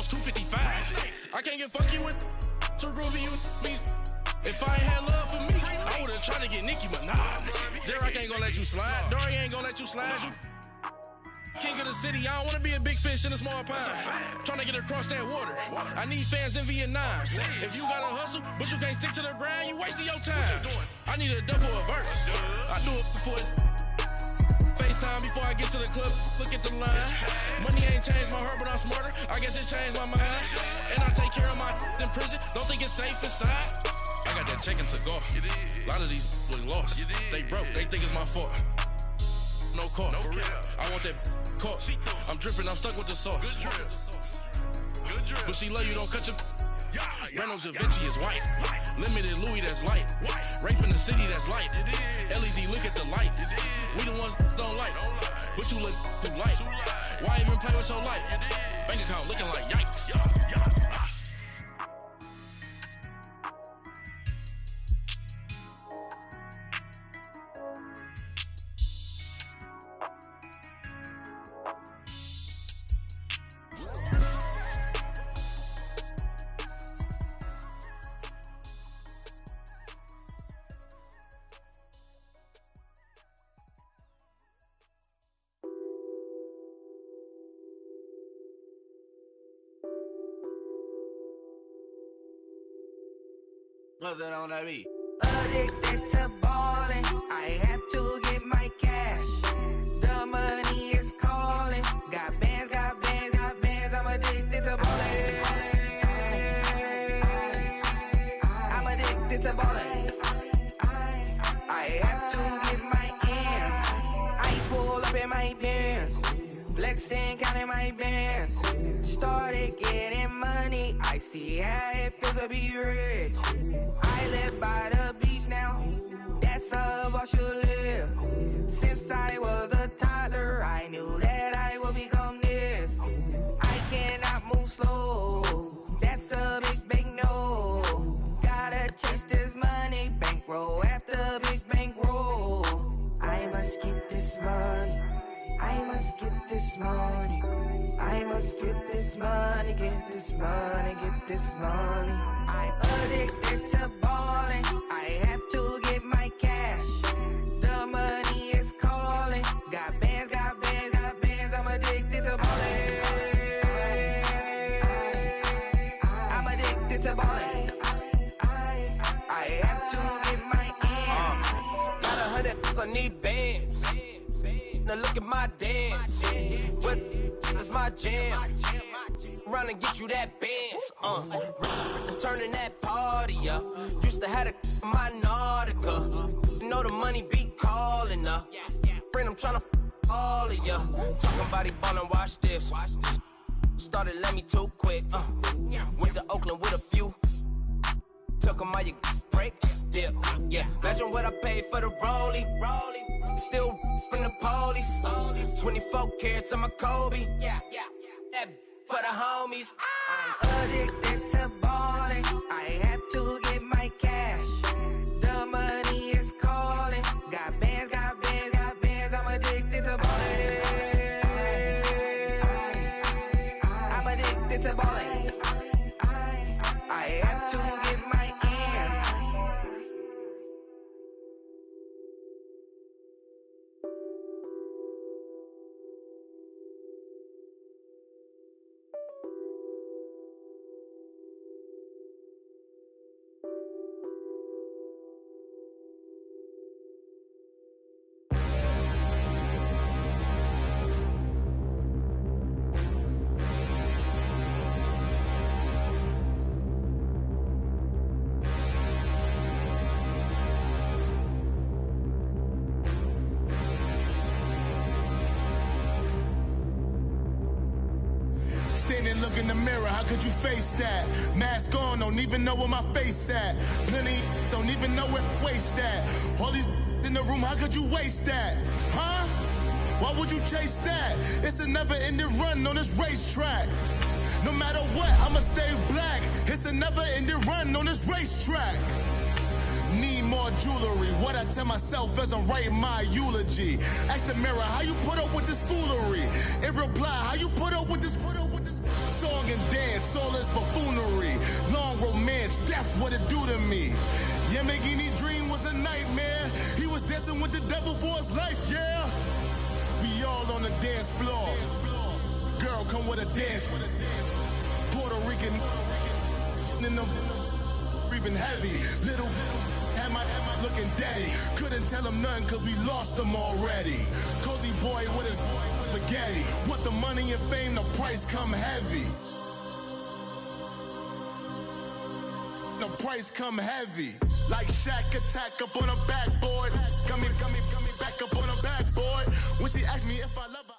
cost $255. I can't get funky with too groovy you me. If I ain't had love for me, I would've tried to get Nicki Minaj. J-Rock ain't gonna let you slide. Dory ain't gonna let you slide. You king of the city, I don't wanna be a big fish in a small pond. Tryna get across that water. I need fans in Vietnam. If you gotta hustle, but you can't stick to the grind, you wasting your time. I need a double a verse. I do it before FaceTime before I get to the club. Look at the line. Money ain't changed my heart, but I'm smarter. I guess it changed my mind. And I take care of my in prison. Don't think it's safe inside. I got that chicken to go. A lot of these look lost. They broke. They think it's my fault. No call, for real. I want that caught. I'm dripping, I'm stuck with the sauce. But she love you, don't cut your. Reynolds Da Vinci is white. Limited Louis, that's light. Rape in the city, that's light. LED, look at the lights. We the ones don't like. But you look too light. Why even play with your life? Bank account looking like yikes. Nothing on that beat. Addicted to ballin', I have to get my cash. The money is calling. Got bands, got bands, got bands. I'm addicted to ballin'. I'm addicted to ballin'. I have to get my ends. I pull up in my Benz, flexing, counting my bands. Started getting money, I see how it feels to be rich. I live by the beach now, that's how I should live. Since I was a toddler, I knew that I would become this. I cannot move slow, that's a big no. Gotta chase this money, bankroll after big bankroll. I must get this money, I must get this money. I must get this money, get this money, get this money. I'm addicted to ballin', I have to get my cash. The money is calling. Got bands, got bands, got bands. I'm addicted to ballin'. I'm addicted to ballin'. I have to get my ends. Got 100, I need bands. Now look at my dance. What is my jam? Run and get you that bands. Turning that party up. Used to have a my Nautica. You know the money be calling up. Friend, I'm tryna all of ya. Talking about it ballin', watch this. Started let me too quick. Went to Oakland with a few. Took 'em all you break. Dip. Yeah. Imagine what I paid for the rollie. Still from the police. 24 carats on my Kobe. Yeah. That for the homies. I'm addicted to ballin'. I have to get my cash. The money is calling. Got bands, got bands, got bands. I'm addicted to ballin'. I'm addicted to ballin'. I have to get my ends. Look in the mirror, how could you face that? Mask on, don't even know where my face at. Plenty don't even know where waste at. All these in the room, how could you waste that? Huh? Why would you chase that? It's a never-ending run on this racetrack. No matter what, I'ma stay black. It's a never-ending run on this racetrack. Need more jewelry, what I tell myself as I'm writing my eulogy. Ask the mirror, how you put up with this foolery? In reply, how you put up with this song and dance? what it do to me. Yeah, making any dream was a nightmare. He was dancing with the devil for his life, yeah. We all on the dance floor. Girl, come with a dance. Puerto Rican in the breathing heavy. Little had my looking daddy. Couldn't tell him nothing cause we lost him already. Cozy boy with his spaghetti. Want the money and fame, the price come heavy. The price come heavy. Like Shaq attack up on a backboard. Gummy, back up on a backboard. When she asked me if I love her.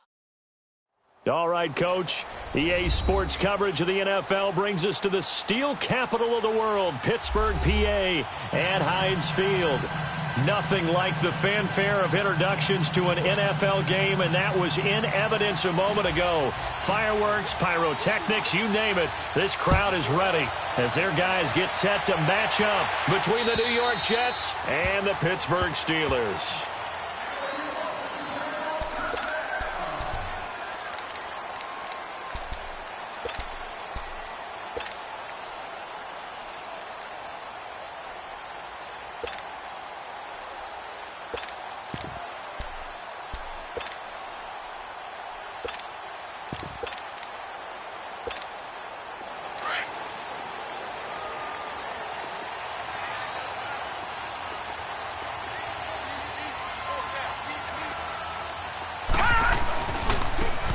All right, Coach. EA Sports coverage of the NFL brings us to the steel capital of the world, Pittsburgh, PA, at Heinz Field. Nothing like the fanfare of introductions to an NFL game, and that was in evidence a moment ago. Fireworks, pyrotechnics, you name it. This crowd is ready as their guys get set to match up between the New York Jets and the Pittsburgh Steelers.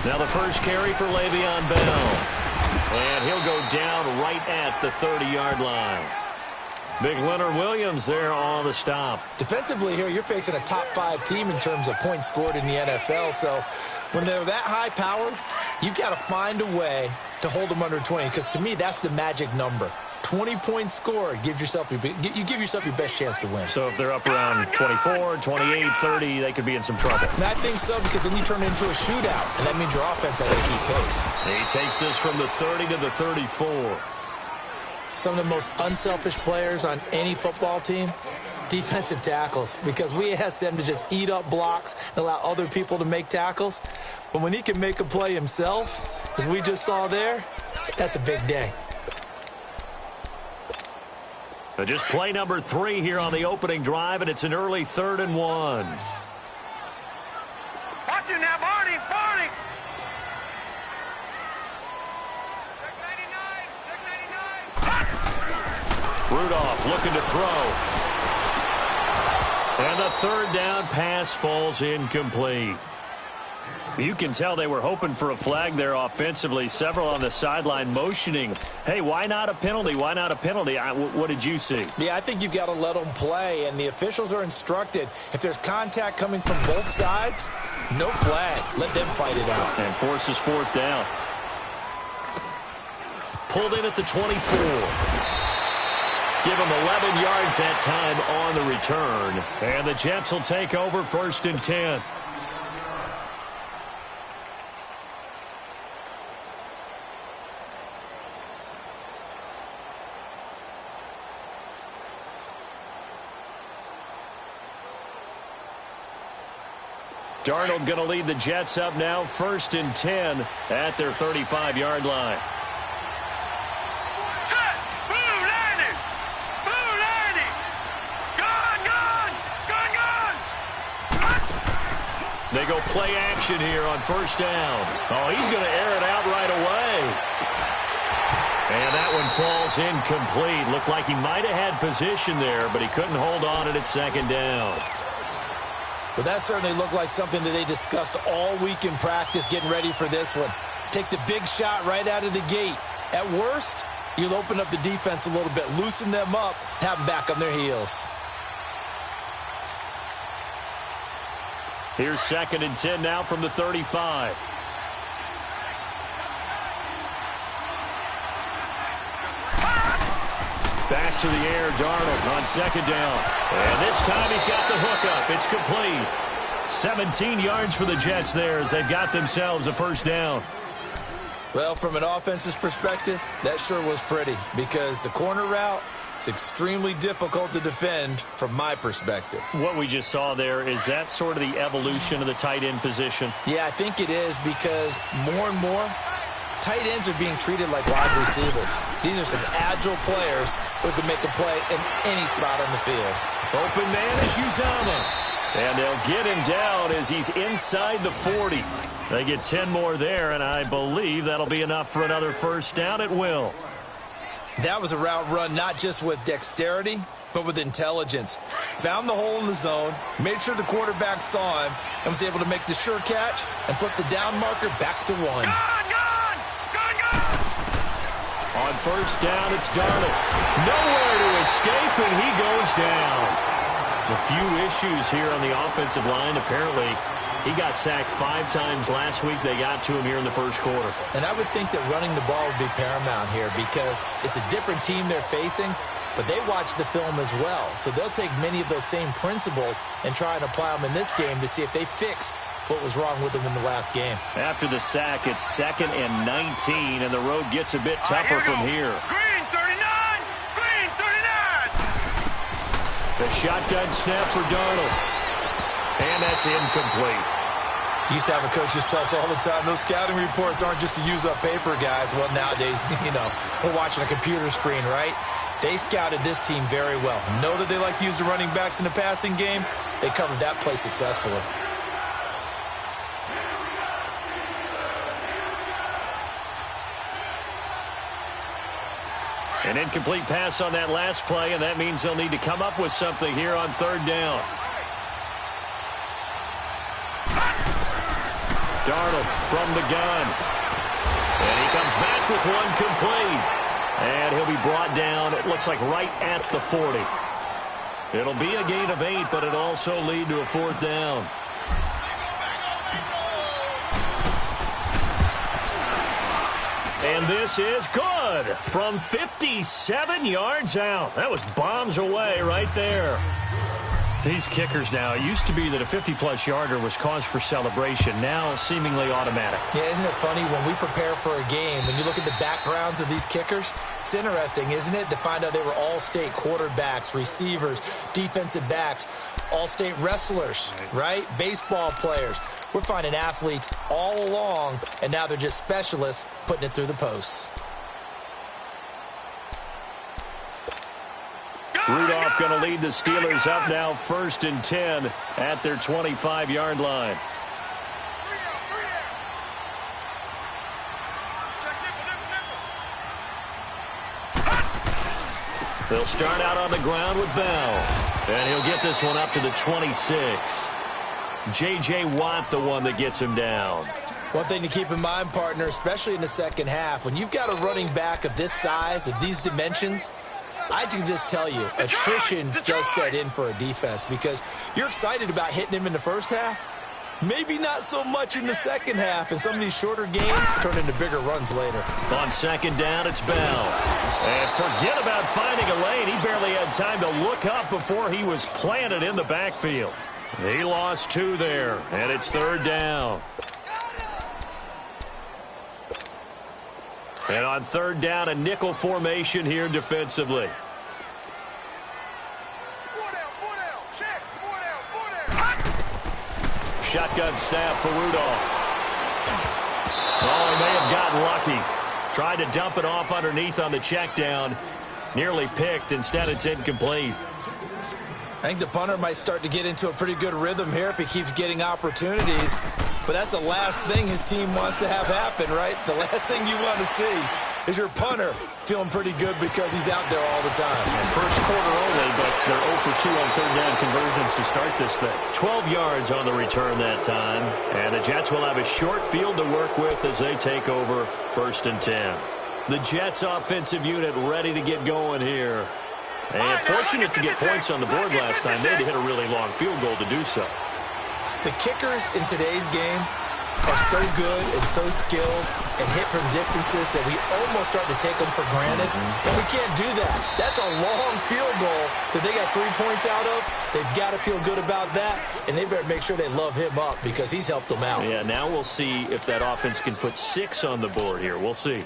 Now the first carry for Le'Veon Bell. And he'll go down right at the 30-yard line. Big Leonard Williams there on the stop. Defensively here, you're facing a top-5 team in terms of points scored in the NFL. So when they're that high-powered, you've got to find a way to hold them under 20. Because to me, that's the magic number. 20 points scored, you give yourself your best chance to win. So if they're up around 24, 28, 30, they could be in some trouble. And I think so, because then you turn it into a shootout, and that means your offense has to keep pace. He takes this from the 30 to the 34. Some of the most unselfish players on any football team, defensive tackles, because we ask them to just eat up blocks and allow other people to make tackles. But when he can make a play himself, as we just saw there, that's a big day. Just play number 3 here on the opening drive, and it's an early 3rd and 1. Watch it now, Barney! Check 99! Rudolph looking to throw. And the 3rd down pass falls incomplete. You can tell they were hoping for a flag there offensively. Several on the sideline motioning, hey, why not a penalty? Why not a penalty? What did you see? Yeah, I think you've got to let them play, and the officials are instructed, if there's contact coming from both sides, no flag. Let them fight it out. And forces 4th down. Pulled in at the 24. Give them 11 yards that time on the return. And the Jets will take over 1st and 10. Darnold going to lead the Jets up now, 1st and 10 at their 35-yard line. Set! Blue landing! Blue landing! Gone! They go play action here on 1st down. Oh, he's going to air it out right away. And that one falls incomplete. Looked like he might have had position there, but he couldn't hold on at 2nd down. Well, that certainly looked like something that they discussed all week in practice getting ready for this one. Take the big shot right out of the gate. At worst, you'll open up the defense a little bit, loosen them up, have them back on their heels. Here's 2nd and 10 now from the 35. Back to the air, Darnold on 2nd down. And this time he's got the hookup. It's complete. 17 yards for the Jets there as they've got themselves a 1st down. Well, from an offense's perspective, that sure was pretty because the corner route, it's extremely difficult to defend from my perspective. What we just saw there, is that sort of the evolution of the tight end position? Yeah, I think it is because more and more, Tight ends are being treated like wide receivers. These are some agile players who can make a play in any spot on the field. Open man is Uzomah. And they'll get him down as he's inside the 40. They get 10 more there, and I believe that'll be enough for another first down at will. That was a route run not just with dexterity, but with intelligence. Found the hole in the zone, made sure the quarterback saw him, and was able to make the sure catch and flip the down marker back to 1. Gone! On first down, it's Darnold. Nowhere to escape, and he goes down. A few issues here on the offensive line. Apparently, he got sacked 5 times last week. They got to him here in the first quarter. And I would think that running the ball would be paramount here because it's a different team they're facing, but they watch the film as well. So they'll take many of those same principles and try and apply them in this game to see if they fixed what was wrong with them in the last game. After the sack, it's 2nd and 19, and the road gets a bit tougher from here. Green 39! Green 39! The shotgun snap for Darnold. And that's incomplete. Used to have a coach just tell us all the time, those scouting reports aren't just to use up paper, guys. Well, nowadays, we're watching a computer screen, right? They scouted this team very well. Know that they like to use the running backs in the passing game. They covered that play successfully. An incomplete pass on that last play, and that means they'll need to come up with something here on third down. Darnold from the gun. And he comes back with one complete. And he'll be brought down, it looks like right at the 40. It'll be a gain of 8, but it'll also lead to a 4th down. And this is good from 57 yards out. That was bombs away right there. These kickers now, it used to be that a 50-plus yarder was cause for celebration. Now seemingly automatic. Yeah, isn't it funny when we prepare for a game, when you look at the backgrounds of these kickers, it's interesting, isn't it, to find out they were all-state quarterbacks, receivers, defensive backs, all-state wrestlers, right? Baseball players. We're finding athletes all along, and now they're just specialists putting it through the posts. Rudolph going to lead the Steelers up now 1st and 10 at their 25-yard line. They'll start out on the ground with Bell. And he'll get this one up to the 26. J.J. Watt, the one that gets him down. One thing to keep in mind, partner, especially in the second half, when you've got a running back of this size, of these dimensions, I can just tell you, attrition does set in for a defense because you're excited about hitting him in the first half. Maybe not so much in the second half, and some of these shorter gains turn into bigger runs later. On second down, it's Bell. And forget about finding a lane. He barely had time to look up before he was planted in the backfield. He lost 2 there, and it's 3rd down. And on 3rd down, a nickel formation here defensively. Shotgun snap for Rudolph. Oh, he may have gotten lucky. Tried to dump it off underneath on the check down. Nearly picked. Instead, it's incomplete. I think the punter might start to get into a pretty good rhythm here if he keeps getting opportunities. But that's the last thing his team wants to have happen, right? The last thing you want to see is your punter feeling pretty good because he's out there all the time. First quarter only, but they're 0 for 2 on 3rd down conversions to start this thing. 12 yards on the return that time. And the Jets will have a short field to work with as they take over 1st and 10. The Jets offensive unit ready to get going here. And fortunate to get points on the board last time. They had to hit a really long field goal to do so. The kickers in today's game are so good and so skilled and hit from distances that we almost start to take them for granted. And we can't do that. That's a long field goal that they got 3 points out of. They've got to feel good about that, and they better make sure they love him up because he's helped them out. Yeah, now we'll see if that offense can put 6 on the board here. We'll see.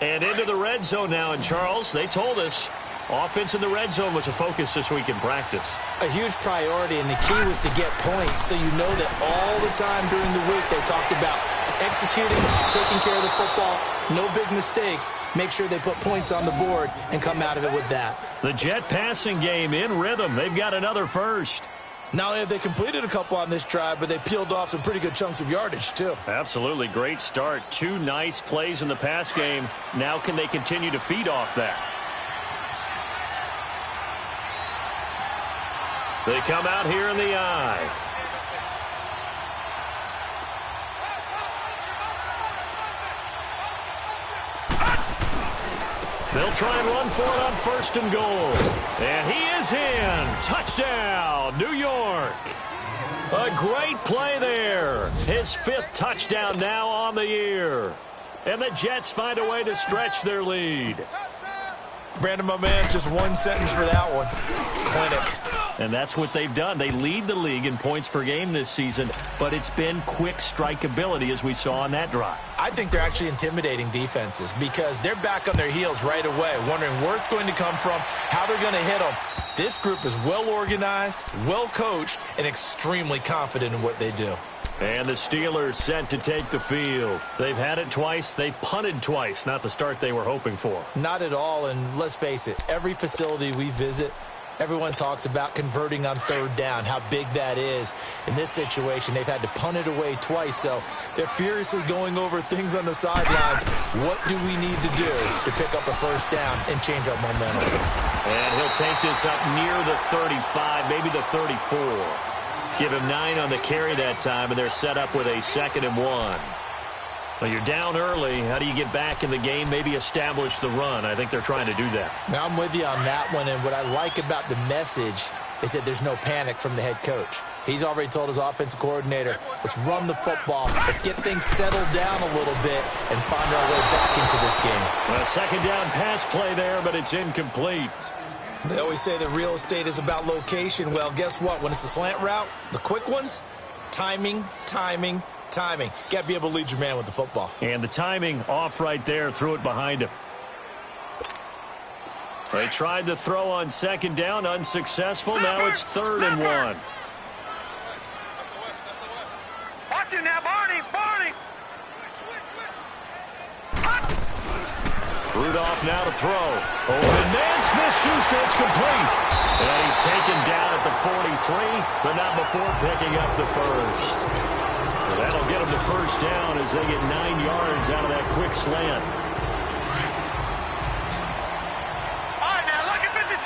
And into the red zone now. And, Charles, they told us offense in the red zone was a focus this week in practice. A huge priority, and the key was to get points. So you know that all the time during the week they talked about executing, taking care of the football, no big mistakes. Make sure they put points on the board and come out of it with that. The Jet passing game in rhythm. They've got another first. Not only have they completed a couple on this drive, but they peeled off some pretty good chunks of yardage, too. Absolutely. Great start. 2 nice plays in the pass game. Now can they continue to feed off that? They come out here in the eye. They'll try and run for it on 1st and goal. And he is in. Touchdown, New York. A great play there. His 5th touchdown now on the year. And the Jets find a way to stretch their lead. Brandon, my man, just one sentence for that one. Clinic. And that's what they've done. They lead the league in points per game this season, but it's been quick strikeability as we saw on that drive. I think they're actually intimidating defenses because they're back on their heels right away, wondering where it's going to come from, how they're going to hit them. This group is well organized, well coached, and extremely confident in what they do. And the Steelers set to take the field. They've had it twice. They've punted twice. Not the start they were hoping for. Not at all, and let's face it, every facility we visit, everyone talks about converting on 3rd down, how big that is. In this situation, they've had to punt it away twice, so they're furiously going over things on the sidelines. What do we need to do to pick up a 1st down and change our momentum? And he'll take this up near the 35, maybe the 34. Give him 9 on the carry that time, and they're set up with a 2nd and 1. Well, you're down early. How do you get back in the game, maybe establish the run? I think they're trying to do that. Now, I'm with you on that one, and what I like about the message is that there's no panic from the head coach. He's already told his offensive coordinator, let's run the football, let's get things settled down a little bit and find our way back into this game. A 2nd down pass play there, but it's incomplete. They always say that real estate is about location. Well, guess what? When it's a slant route, the quick ones, timing. Got to be able to lead your man with the football. And the timing off right there. Threw it behind him. They tried to throw on 2nd down. Unsuccessful. Now it's 3rd and 1. Watch it now, Barney. Rudolph now to throw. Open man, Smith-Schuster, it's complete. And he's taken down at the 43, but not before picking up the 1st. Well, that'll get him the 1st down as they get 9 yards out of that quick slant. All right, now, lucky 56.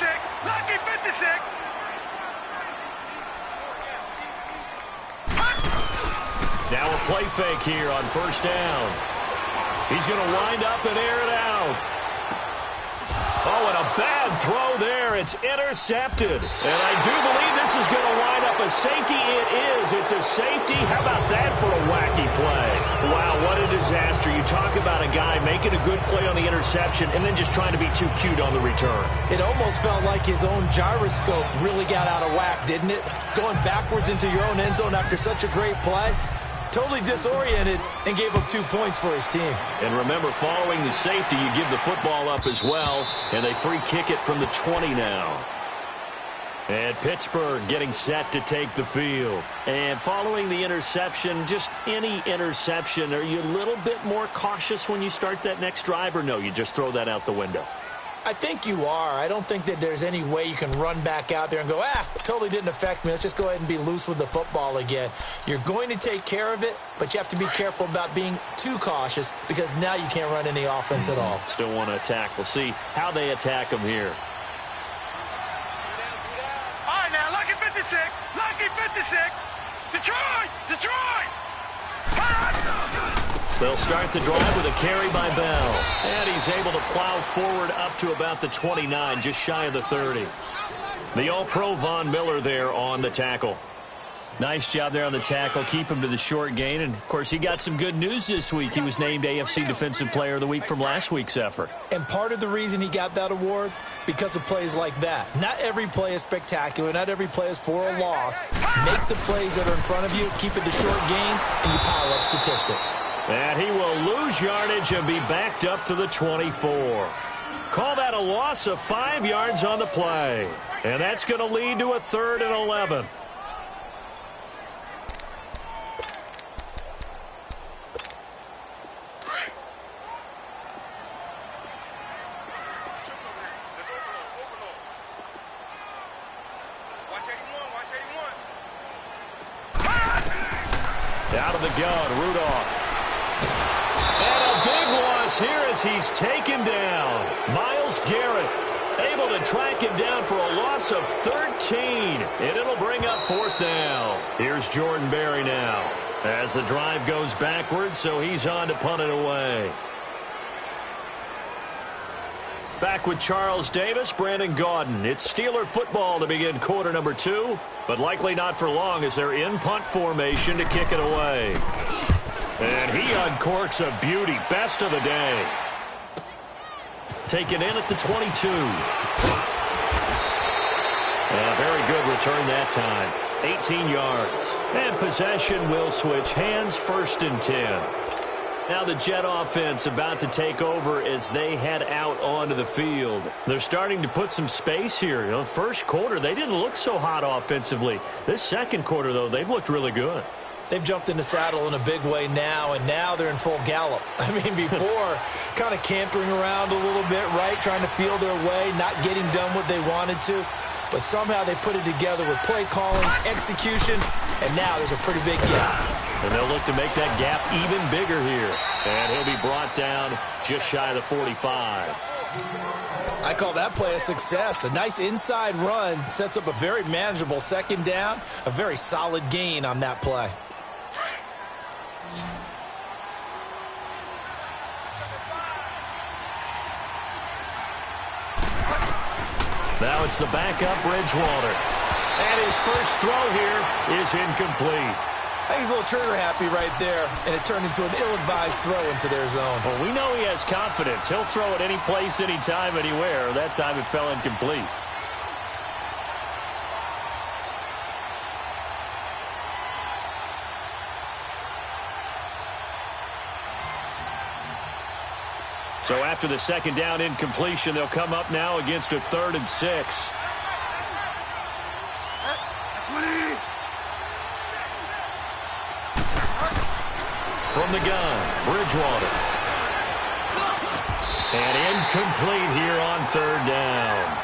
Lucky 56. Now a play fake here on 1st down. He's going to wind up and air it out. Oh, and a bad throw there. It's intercepted. And I do believe this is going to wind up a safety. It is. It's a safety. How about that for a wacky play? Wow, what a disaster. You talk about a guy making a good play on the interception and then just trying to be too cute on the return. It almost felt like his own gyroscope really got out of whack, didn't it? Going backwards into your own end zone after such a great play. Totally disoriented and gave up 2 points for his team. And remember, following the safety, you give the football up as well, and they free kick it from the 20 now. And Pittsburgh getting set to take the field. And following the interception, just any interception, are you a little bit more cautious when you start that next drive, or no, you just throw that out the window? I think you are. I don't think that there's any way you can run back out there and go, totally didn't affect me. Let's just go ahead and be loose with the football again. You're going to take care of it, but you have to be careful about being too cautious because now you can't run any offense at all. Still want to attack. We'll see how they attack them here. All right, now, lucky 56. Lucky 56. Detroit. They'll start the drive with a carry by Bell. And he's able to plow forward up to about the 29, just shy of the 30. The All-Pro Von Miller there on the tackle. Nice job there on the tackle. Keep him to the short gain. And, of course, he got some good news this week. He was named AFC Defensive Player of the Week from last week's effort. And part of the reason he got that award, because of plays like that. Not every play is spectacular. Not every play is for a loss. Make the plays that are in front of you, keep it to short gains, and you pile up statistics. And he will lose yardage and be backed up to the 24. Call that a loss of 5 yards on the play. And that's going to lead to a 3rd and 11. Out of the gun, Rudolph. And a big loss here as he's taken down. Myles Garrett able to track him down for a loss of 13. And it'll bring up 4th down. Here's Jordan Berry now as the drive goes backwards, so he's on to punt it away. Back with Charles Davis, Brandon Gaudin. It's Steeler football to begin quarter number 2, but likely not for long as they're in punt formation to kick it away. And he uncorks a beauty. Best of the day. Taken in at the 22. A very good return that time. 18 yards. And possession will switch hands, 1st and 10. Now the Jet offense about to take over as they head out onto the field. They're starting to put some space here. You know, first quarter, they didn't look so hot offensively. This second quarter, though, they've looked really good. They've jumped in the saddle in a big way now, and now they're in full gallop. I mean, before, kind of cantering around a little bit, right, trying to feel their way, not getting done what they wanted to. But somehow they put it together with play calling, execution, and now there's a pretty big gap. And they'll look to make that gap even bigger here. And he'll be brought down just shy of the 45. I call that play a success. A nice inside run sets up a very manageable 2nd down. A very solid gain on that play. Now it's the backup Bridgewater. And his first throw here is incomplete. I think he's a little trigger happy right there, and it turned into an ill-advised throw into their zone. Well, we know he has confidence. He'll throw it any place, anytime, anywhere. That time it fell incomplete. So after the 2nd down incompletion, they'll come up now against a 3rd and 6. From the gun, Bridgewater. And incomplete here on 3rd down.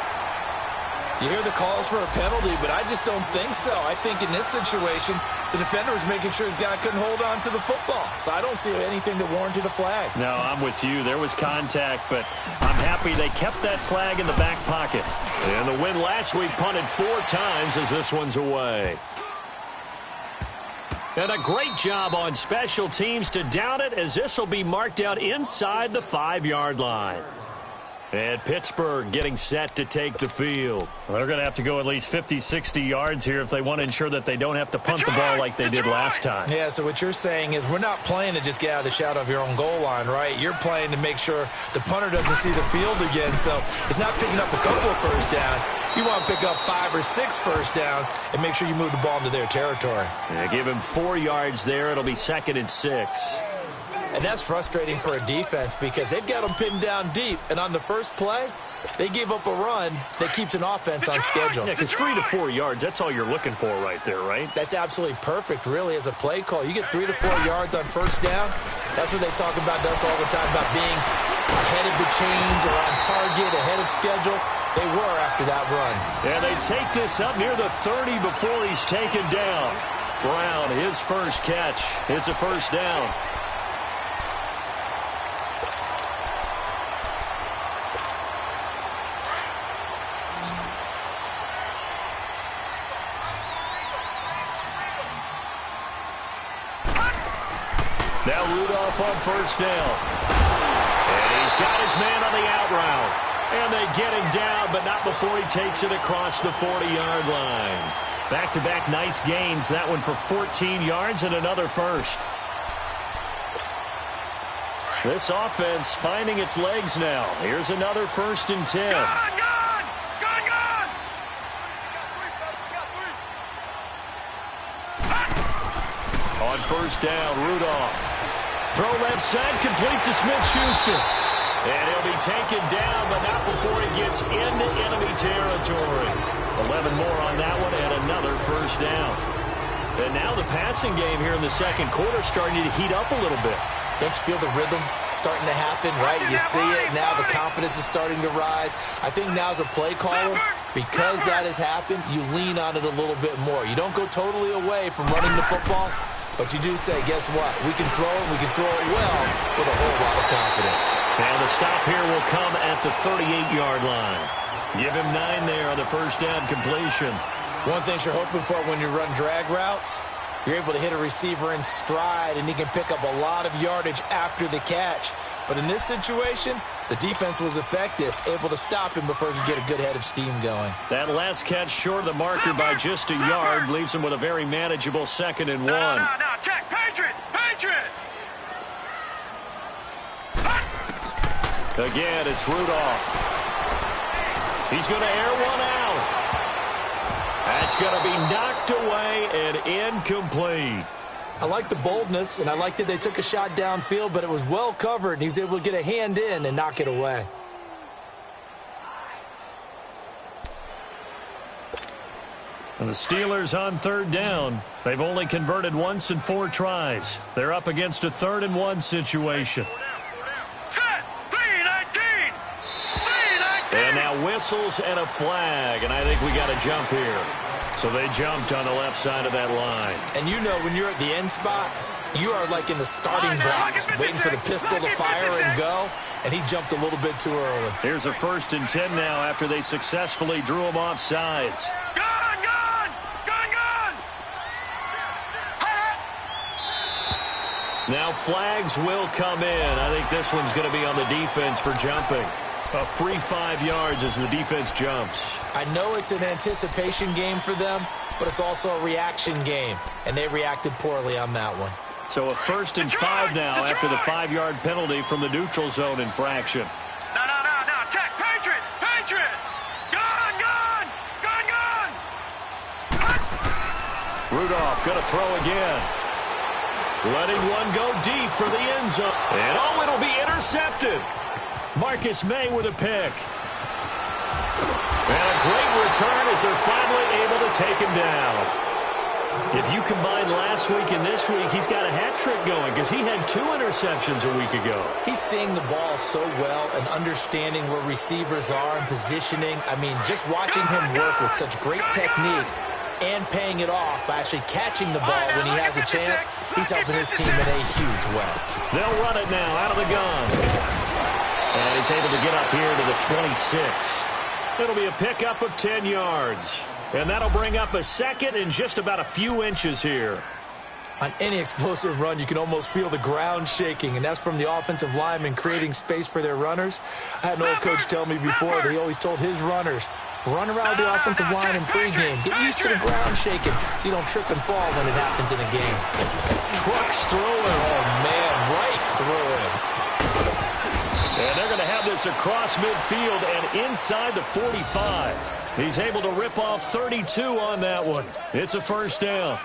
You hear the calls for a penalty, but I just don't think so. I think in this situation, the defender was making sure his guy couldn't hold on to the football. So I don't see anything that warranted a flag. No, I'm with you. There was contact, but I'm happy they kept that flag in the back pocket. And the win last week punted 4 times as this one's away. And a great job on special teams to down it as this will be marked out inside the 5-yard line. And Pittsburgh getting set to take the field. Well, they're going to have to go at least 50, 60 yards here if they want to ensure that they don't have to punt the ball like they did last time. Yeah, so what you're saying is we're not playing to just get out of the shadow of your own goal line, right? You're playing to make sure the punter doesn't see the field again. So it's not picking up a couple of first downs. You want to pick up 5 or 6 first downs and make sure you move the ball into their territory. Yeah, give him 4 yards there. It'll be 2nd and 6. And that's frustrating for a defense because they've got them pinned down deep. And on the first play, they gave up a run that keeps an offense on schedule. Yeah, because 3 to 4 yards, that's all you're looking for right there, right? That's absolutely perfect, really, as a play call. You get 3 to 4 yards on first down. That's what they talk about us all the time, about being ahead of the chains or on target, ahead of schedule. They were after that run. And they take this up near the 30 before he's taken down. Brown, his first catch. It's a first down. Now Rudolph on first down. And he's got his man on the out route. And they get him down, but not before he takes it across the 40-yard line. Back-to-back nice gains. That one for 14 yards and another first. This offense finding its legs now. Here's another 1st and 10. On first down, Rudolph throw left side, complete to Smith-Schuster. And he'll be taken down, but not before he gets into enemy territory. 11 more on that one, and another first down. And now the passing game here in the second quarter starting to heat up a little bit. Don't you feel the rhythm starting to happen, right? You see it now. The confidence is starting to rise. I think now as a play caller, because that has happened, you lean on it a little bit more. You don't go totally away from running the football, but you do say, guess what? We can throw it. We can throw it well with a whole lot of confidence. And the stop here will come at the 38-yard line. Give him 9 there on the first down completion. One thing you're hoping for when you run drag routes, you're able to hit a receiver in stride, and he can pick up a lot of yardage after the catch. But in this situation, the defense was effective, able to stop him before he could get a good head of steam going. That last catch short of the marker by just a yard leaves him with a very manageable 2nd and 1. No, check. Patriot! Again, it's Rudolph. He's going to air one out. That's going to be knocked away and incomplete. I like the boldness, and I like that they took a shot downfield, but it was well covered, and he was able to get a hand in and knock it away. And the Steelers on 3rd down. They've only converted once in 4 tries. They're up against a 3rd and 1 situation. Set! 3-19! And now whistles and a flag, and I think we got a jump here. So they jumped on the left side of that line. And you know when you're at the end spot, you are like in the starting blocks, waiting for the pistol to fire and go, and he jumped a little bit too early. Here's a 1st and 10 now after they successfully drew him off sides. Gone! Now flags will come in. I think this one's going to be on the defense for jumping. A free 5 yards as the defense jumps. I know it's an anticipation game for them, but it's also a reaction game, and they reacted poorly on that one. So a 1st and 5 now after the 5-yard penalty from the neutral zone infraction. No, check. Patriot! Gone! Rudolph going to throw again. Letting one go deep for the end zone. And it'll be intercepted. Marcus May with a pick. And a great return as they're finally able to take him down. If you combine last week and this week, he's got a hat trick going because he had 2 interceptions a week ago. He's seeing the ball so well and understanding where receivers are and positioning. I mean, just watching him work with such great technique and paying it off by actually catching the ball when he has a chance, he's helping his team in a huge way. They'll run it now out of the gun. And he's able to get up here to the 26. It'll be a pickup of 10 yards. And that'll bring up a 2nd and just about a few inches here. On any explosive run, you can almost feel the ground shaking, and that's from the offensive linemen creating space for their runners. I had an old coach tell me before that he always told his runners, run around the offensive line in pregame. Get used to the ground shaking so you don't trip and fall when it happens in a game. Trucks through him. Oh, man, right through him. And they're going to have this across midfield and inside the 45. He's able to rip off 32 on that one. It's a 1st down.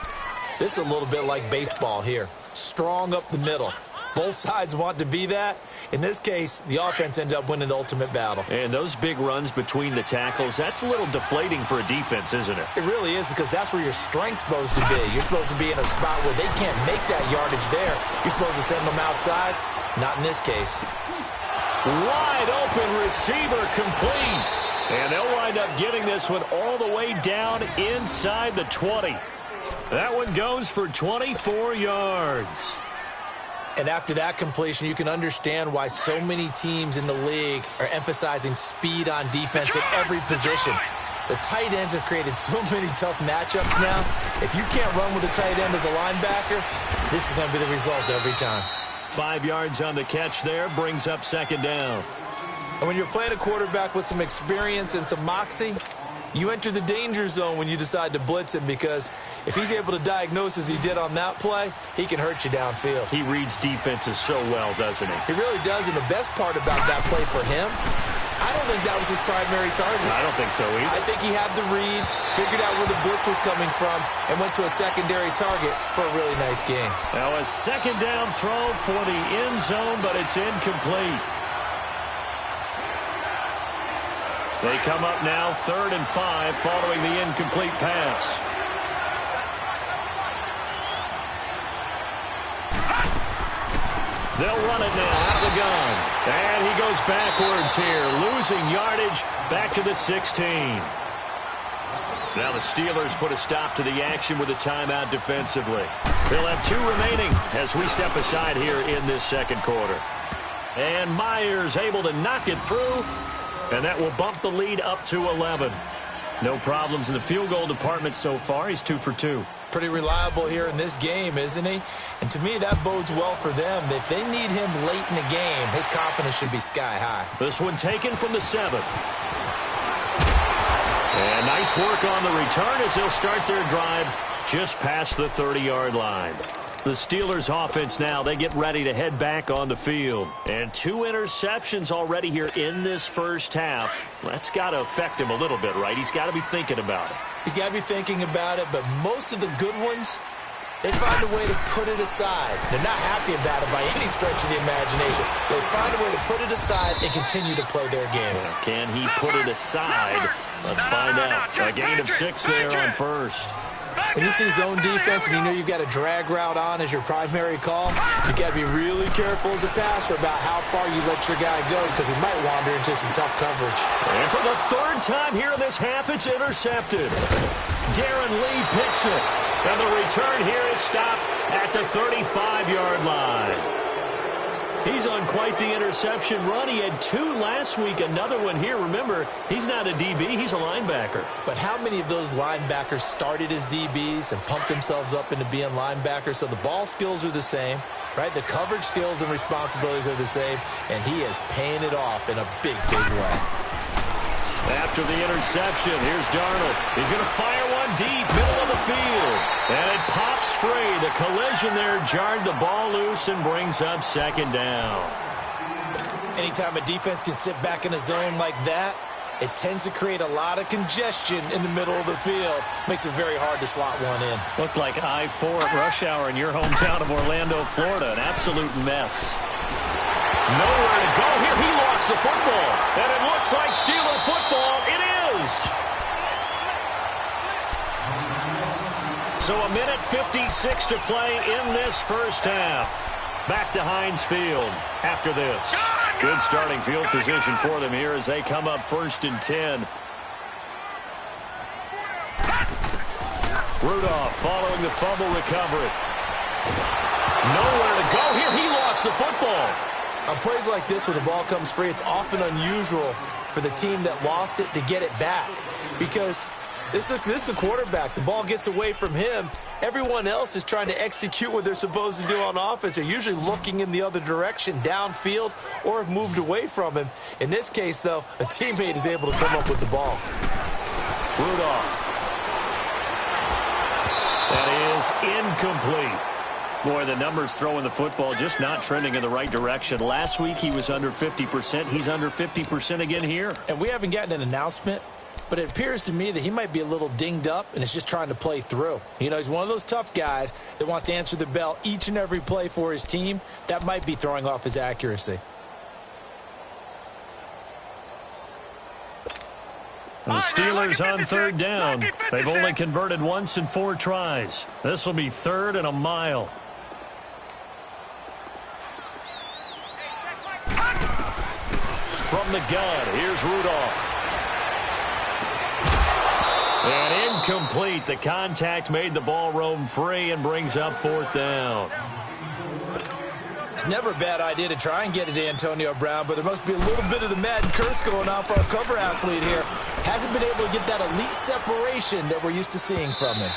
This is a little bit like baseball here. Strong up the middle. Both sides want to be that. In this case, the offense ended up winning the ultimate battle. And those big runs between the tackles, that's a little deflating for a defense, isn't it? It really is, because that's where your strength's supposed to be. You're supposed to be in a spot where they can't make that yardage there. You're supposed to send them outside. Not in this case. Wide open receiver complete. And they'll wind up getting this one all the way down inside the 20. That one goes for 24 yards. And after that completion, you can understand why so many teams in the league are emphasizing speed on defense at every position. The tight ends have created so many tough matchups now. If you can't run with a tight end as a linebacker, this is going to be the result every time. 5 yards on the catch there, brings up 2nd down. And when you're playing a quarterback with some experience and some moxie, you enter the danger zone when you decide to blitz him, because if he's able to diagnose as he did on that play, he can hurt you downfield. He reads defenses so well, doesn't he? He really does, and the best part about that play for him I don't think that was his primary target. I don't think so either. I think he had the read, figured out where the blitz was coming from, and went to a secondary target for a really nice gain. Now a second down throw for the end zone, but it's incomplete. They come up now 3rd and 5 following the incomplete pass. They'll run it now out of the gun. And he goes backwards here, losing yardage back to the 16. Now the Steelers put a stop to the action with a timeout defensively. They'll have 2 remaining as we step aside here in this second quarter. And Myers able to knock it through, and that will bump the lead up to 11. No problems in the field goal department so far. He's 2 for 2. Pretty reliable here in this game, isn't he? And to me, that bodes well for them. If they need him late in the game, his confidence should be sky high. This one taken from the 7th. And nice work on the return as they'll start their drive just past the 30-yard line. The Steelers offense now, they get ready to head back on the field. And 2 interceptions already here in this first half. That's got to affect him a little bit, right? He's got to be thinking about it. He's got to be thinking about it, but most of the good ones, they find a way to put it aside. They're not happy about it by any stretch of the imagination. They find a way to put it aside and continue to play their game. Can he put it aside? Let's find out. A gain of 6 there on first. When you see zone defense and you know you've got a drag route on as your primary call, you've got to be really careful as a passer about how far you let your guy go because he might wander into some tough coverage. And for the 3rd time here in this half, it's intercepted. Darren Lee picks it. And the return here is stopped at the 35-yard line. He's on quite the interception run. He had 2 last week, another one here. Remember, he's not a DB, he's a linebacker. But how many of those linebackers started as DBs and pumped themselves up into being linebackers? So the ball skills are the same, right? The coverage skills and responsibilities are the same, and he is paying it off in a big, big way. After the interception, here's Darnold. He's going to fire one deep, middle of the field. And it pops free. The collision there jarred the ball loose and brings up 2nd down. Anytime a defense can sit back in a zone like that, it tends to create a lot of congestion in the middle of the field. Makes it very hard to slot one in. Looked like I-4 at rush hour in your hometown of Orlando, Florida. An absolute mess. Nowhere to go here. He lost the football. And it looks like Steeler football. It is. So 1:56 to play in this first half. Back to Heinz Field after this. Good starting field position for them here as they come up 1st and 10. Rudolph following the fumble recovery. Nowhere to go here. He lost the football. On plays like this where the ball comes free, it's often unusual for the team that lost it to get it back because this is the quarterback. The ball gets away from him. Everyone else is trying to execute what they're supposed to do on offense. They're usually looking in the other direction, downfield, or have moved away from him. In this case, though, a teammate is able to come up with the ball. Rudolph. That is incomplete. Boy, the numbers throwing the football just not trending in the right direction. Last week he was under 50%. He's under 50% again here. And we haven't gotten an announcement, but it appears to me that he might be a little dinged up and is just trying to play through. You know, he's one of those tough guys that wants to answer the bell each and every play for his team. That might be throwing off his accuracy. The Steelers on 3rd down. They've only converted once in 4 tries. This will be 3rd and a mile. From the gun, here's Rudolph. And incomplete. The contact made the ball roam free and brings up 4th down. It's never a bad idea to try and get it to Antonio Brown, but there must be a little bit of the Madden curse going on for our cover athlete here. Hasn't been able to get that elite separation that we're used to seeing from him.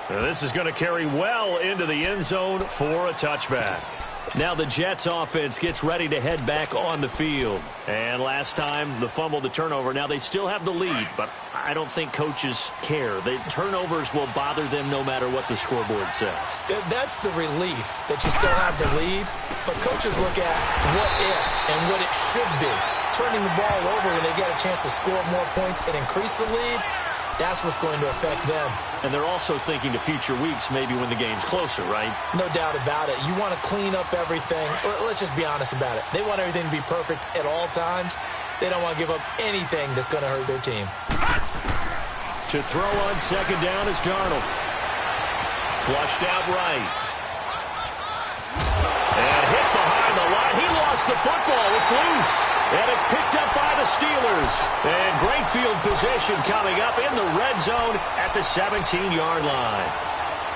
Now this is going to carry well into the end zone for a touchback. Now the Jets offense gets ready to head back on the field. And last time, the fumble, the turnover. Now they still have the lead, but I don't think coaches care. The turnovers will bother them no matter what the scoreboard says. That's the relief that you still have the lead. But coaches look at what if and what it should be. turning the ball over when they get a chance to score more points and increase the lead, that's what's going to affect them. And they're also thinking to future weeks, maybe when the game's closer, right? No doubt about it. You want to clean up everything. Let's just be honest about it. They want everything to be perfect at all times. They don't want to give up anything that's going to hurt their team. To throw on second down is Darnold. Flushed out right. And hit behind the line. He lost the football. It's loose. And it's picked up by the Steelers. And great field position coming up in the red zone at the 17-yard line.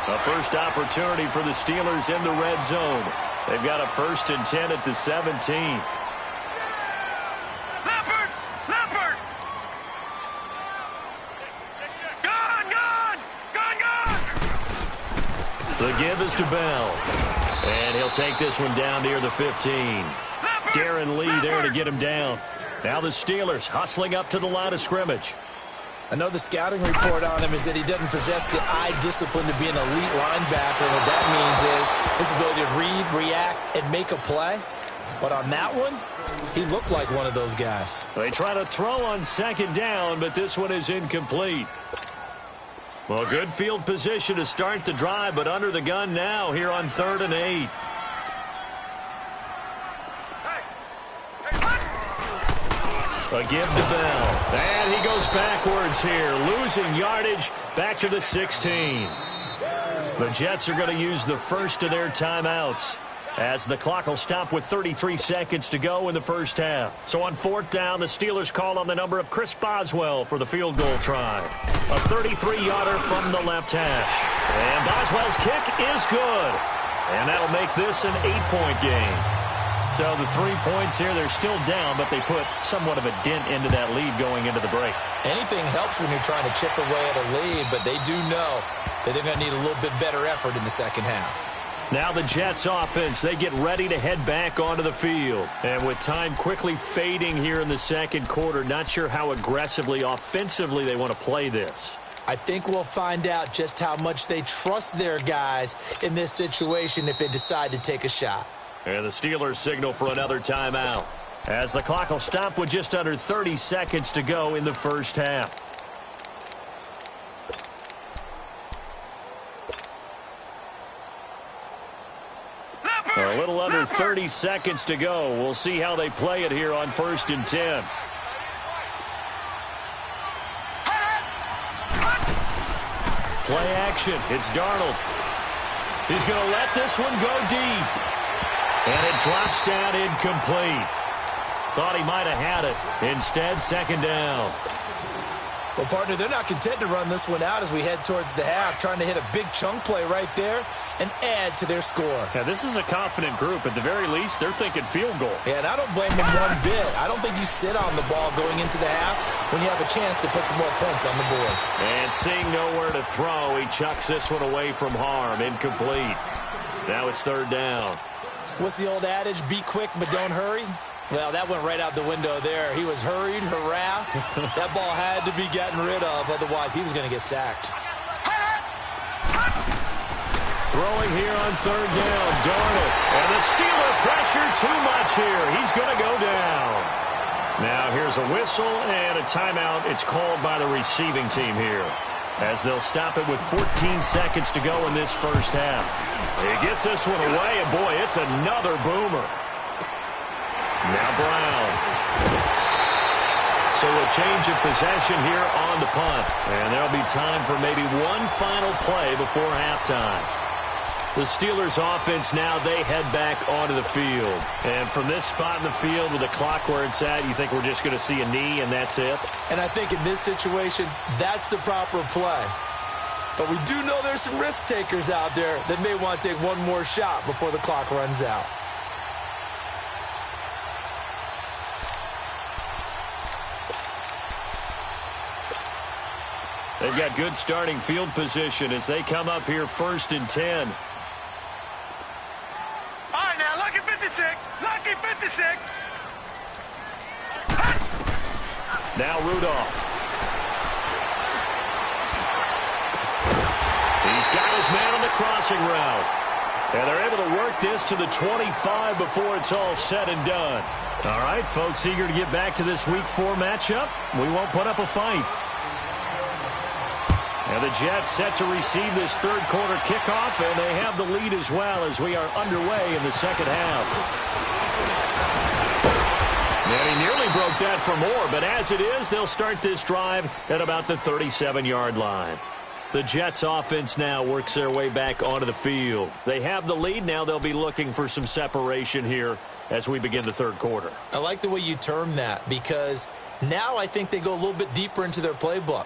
A first opportunity for the Steelers in the red zone. They've got a 1st and 10 at the 17. The give is to Bell. And he'll take this one down near the 15. Darren Lee there to get him down. Now the Steelers hustling up to the line of scrimmage. I know the scouting report on him is that he doesn't possess the eye discipline to be an elite linebacker. And what that means is his ability to read, react, and make a play. But on that one, he looked like one of those guys. They try to throw on second down, but this one is incomplete. Well, good field position to start the drive, but under the gun now here on 3rd and 8. A give to Bell. And he goes backwards here, losing yardage back to the 16. The Jets are going to use the first of their timeouts as the clock will stop with 33 seconds to go in the first half. So on 4th down, the Steelers call on the number of Chris Boswell for the field goal try. A 33-yarder from the left hash. And Boswell's kick is good. And that'll make this an 8-point game. So the 3 points here, they're still down, but they put somewhat of a dent into that lead going into the break. Anything helps when you're trying to chip away at a lead, but they do know that they're going to need a little bit better effort in the second half. Now the Jets offense, they get ready to head back onto the field. And with time quickly fading here in the second quarter, not sure how aggressively, offensively they want to play this. I think we'll find out just how much they trust their guys in this situation if they decide to take a shot. And the Steelers signal for another timeout as the clock will stop with just under 30 seconds to go in the first half. A little under 30 seconds to go. We'll see how they play it here on 1st and 10. Play action. It's Darnold. He's going to let this one go deep. And it drops down incomplete. Thought he might have had it. Instead, second down. Well, partner, they're not content to run this one out as we head towards the half, trying to hit a big chunk play right there and add to their score. Yeah, this is a confident group. At the very least, they're thinking field goal. Yeah, and I don't blame them one bit. I don't think you sit on the ball going into the half when you have a chance to put some more points on the board. And seeing nowhere to throw, he chucks this one away from harm. Incomplete. Now it's 3rd down. What's the old adage? Be quick, but don't hurry. Well, that went right out the window there. He was hurried, harassed. That ball had to be gotten rid of. Otherwise, he was going to get sacked. Throwing here on 3rd down, Darnold. And the Steeler pressure too much here. He's going to go down. Now here's a whistle and a timeout. It's called by the receiving team here, as they'll stop it with 14 seconds to go in this first half. He gets this one away, and boy, it's another boomer. Now Brown. So a change of possession here on the punt. And there'll be time for maybe one final play before halftime. The Steelers offense now, they head back onto the field. And from this spot in the field with the clock where it's at, you think we're just going to see a knee and that's it? And I think in this situation, that's the proper play. But we do know there's some risk takers out there that may want to take one more shot before the clock runs out. They've got good starting field position as they come up here 1st and 10. All right, now, lucky 56. Lucky 56. Now Rudolph. He's got his man on the crossing route. And they're able to work this to the 25 before it's all said and done. All right, folks, eager to get back to this Week 4 matchup. We won't put up a fight. And the Jets set to receive this third quarter kickoff, and they have the lead as well as we are underway in the second half. And he nearly broke that for more, but as it is, they'll start this drive at about the 37-yard line. The Jets offense now works their way back onto the field. They have the lead. Now they'll be looking for some separation here as we begin the third quarter. I like the way you term that, because now I think they go a little bit deeper into their playbook.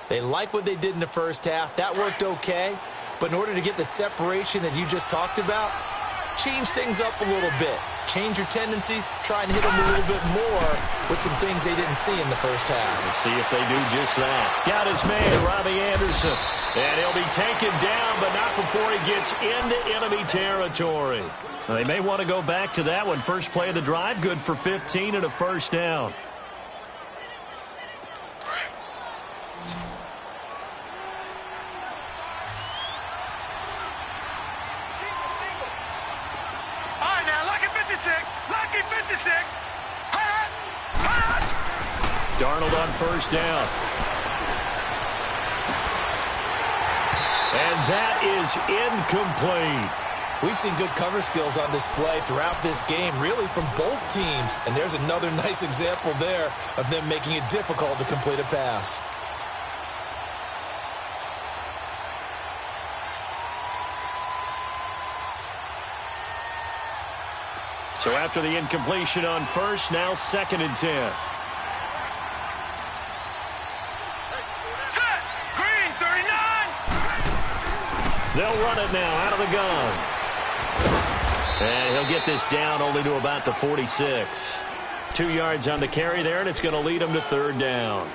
They like what they did in the first half. That worked okay. But in order to get the separation that you just talked about, change things up a little bit. Change your tendencies. Try and hit them a little bit more with some things they didn't see in the first half. We'll see if they do just that. Got his man, Robbie Anderson. And he'll be taken down, but not before he gets into enemy territory. Now, they may want to go back to that one. First play of the drive, good for 15 and a first down. Lucky 56. Darnold on first down. And that is incomplete. We've seen good cover skills on display throughout this game, really from both teams. And there's another nice example there of them making it difficult to complete a pass. So after the incompletion on first, now 2nd and 10. Set. Green, 39. They'll run it now out of the gun. And he'll get this down only to about the 46. 2 yards on the carry there, and it's going to lead him to third down.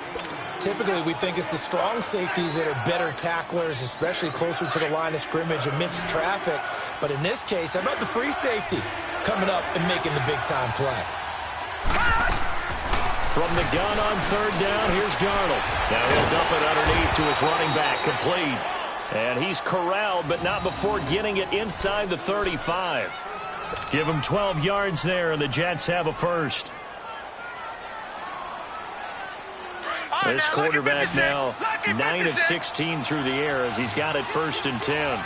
Typically, we think it's the strong safeties that are better tacklers, especially closer to the line of scrimmage amidst traffic. But in this case, how about the free safety coming up and making the big-time play? From the gun on third down, here's Darnold. Now he'll dump it underneath to his running back, complete. And he's corralled, but not before getting it inside the 35. Give him 12 yards there, and the Jets have a first. This quarterback now 9 of 16 through the air as he's got it 1st and 10.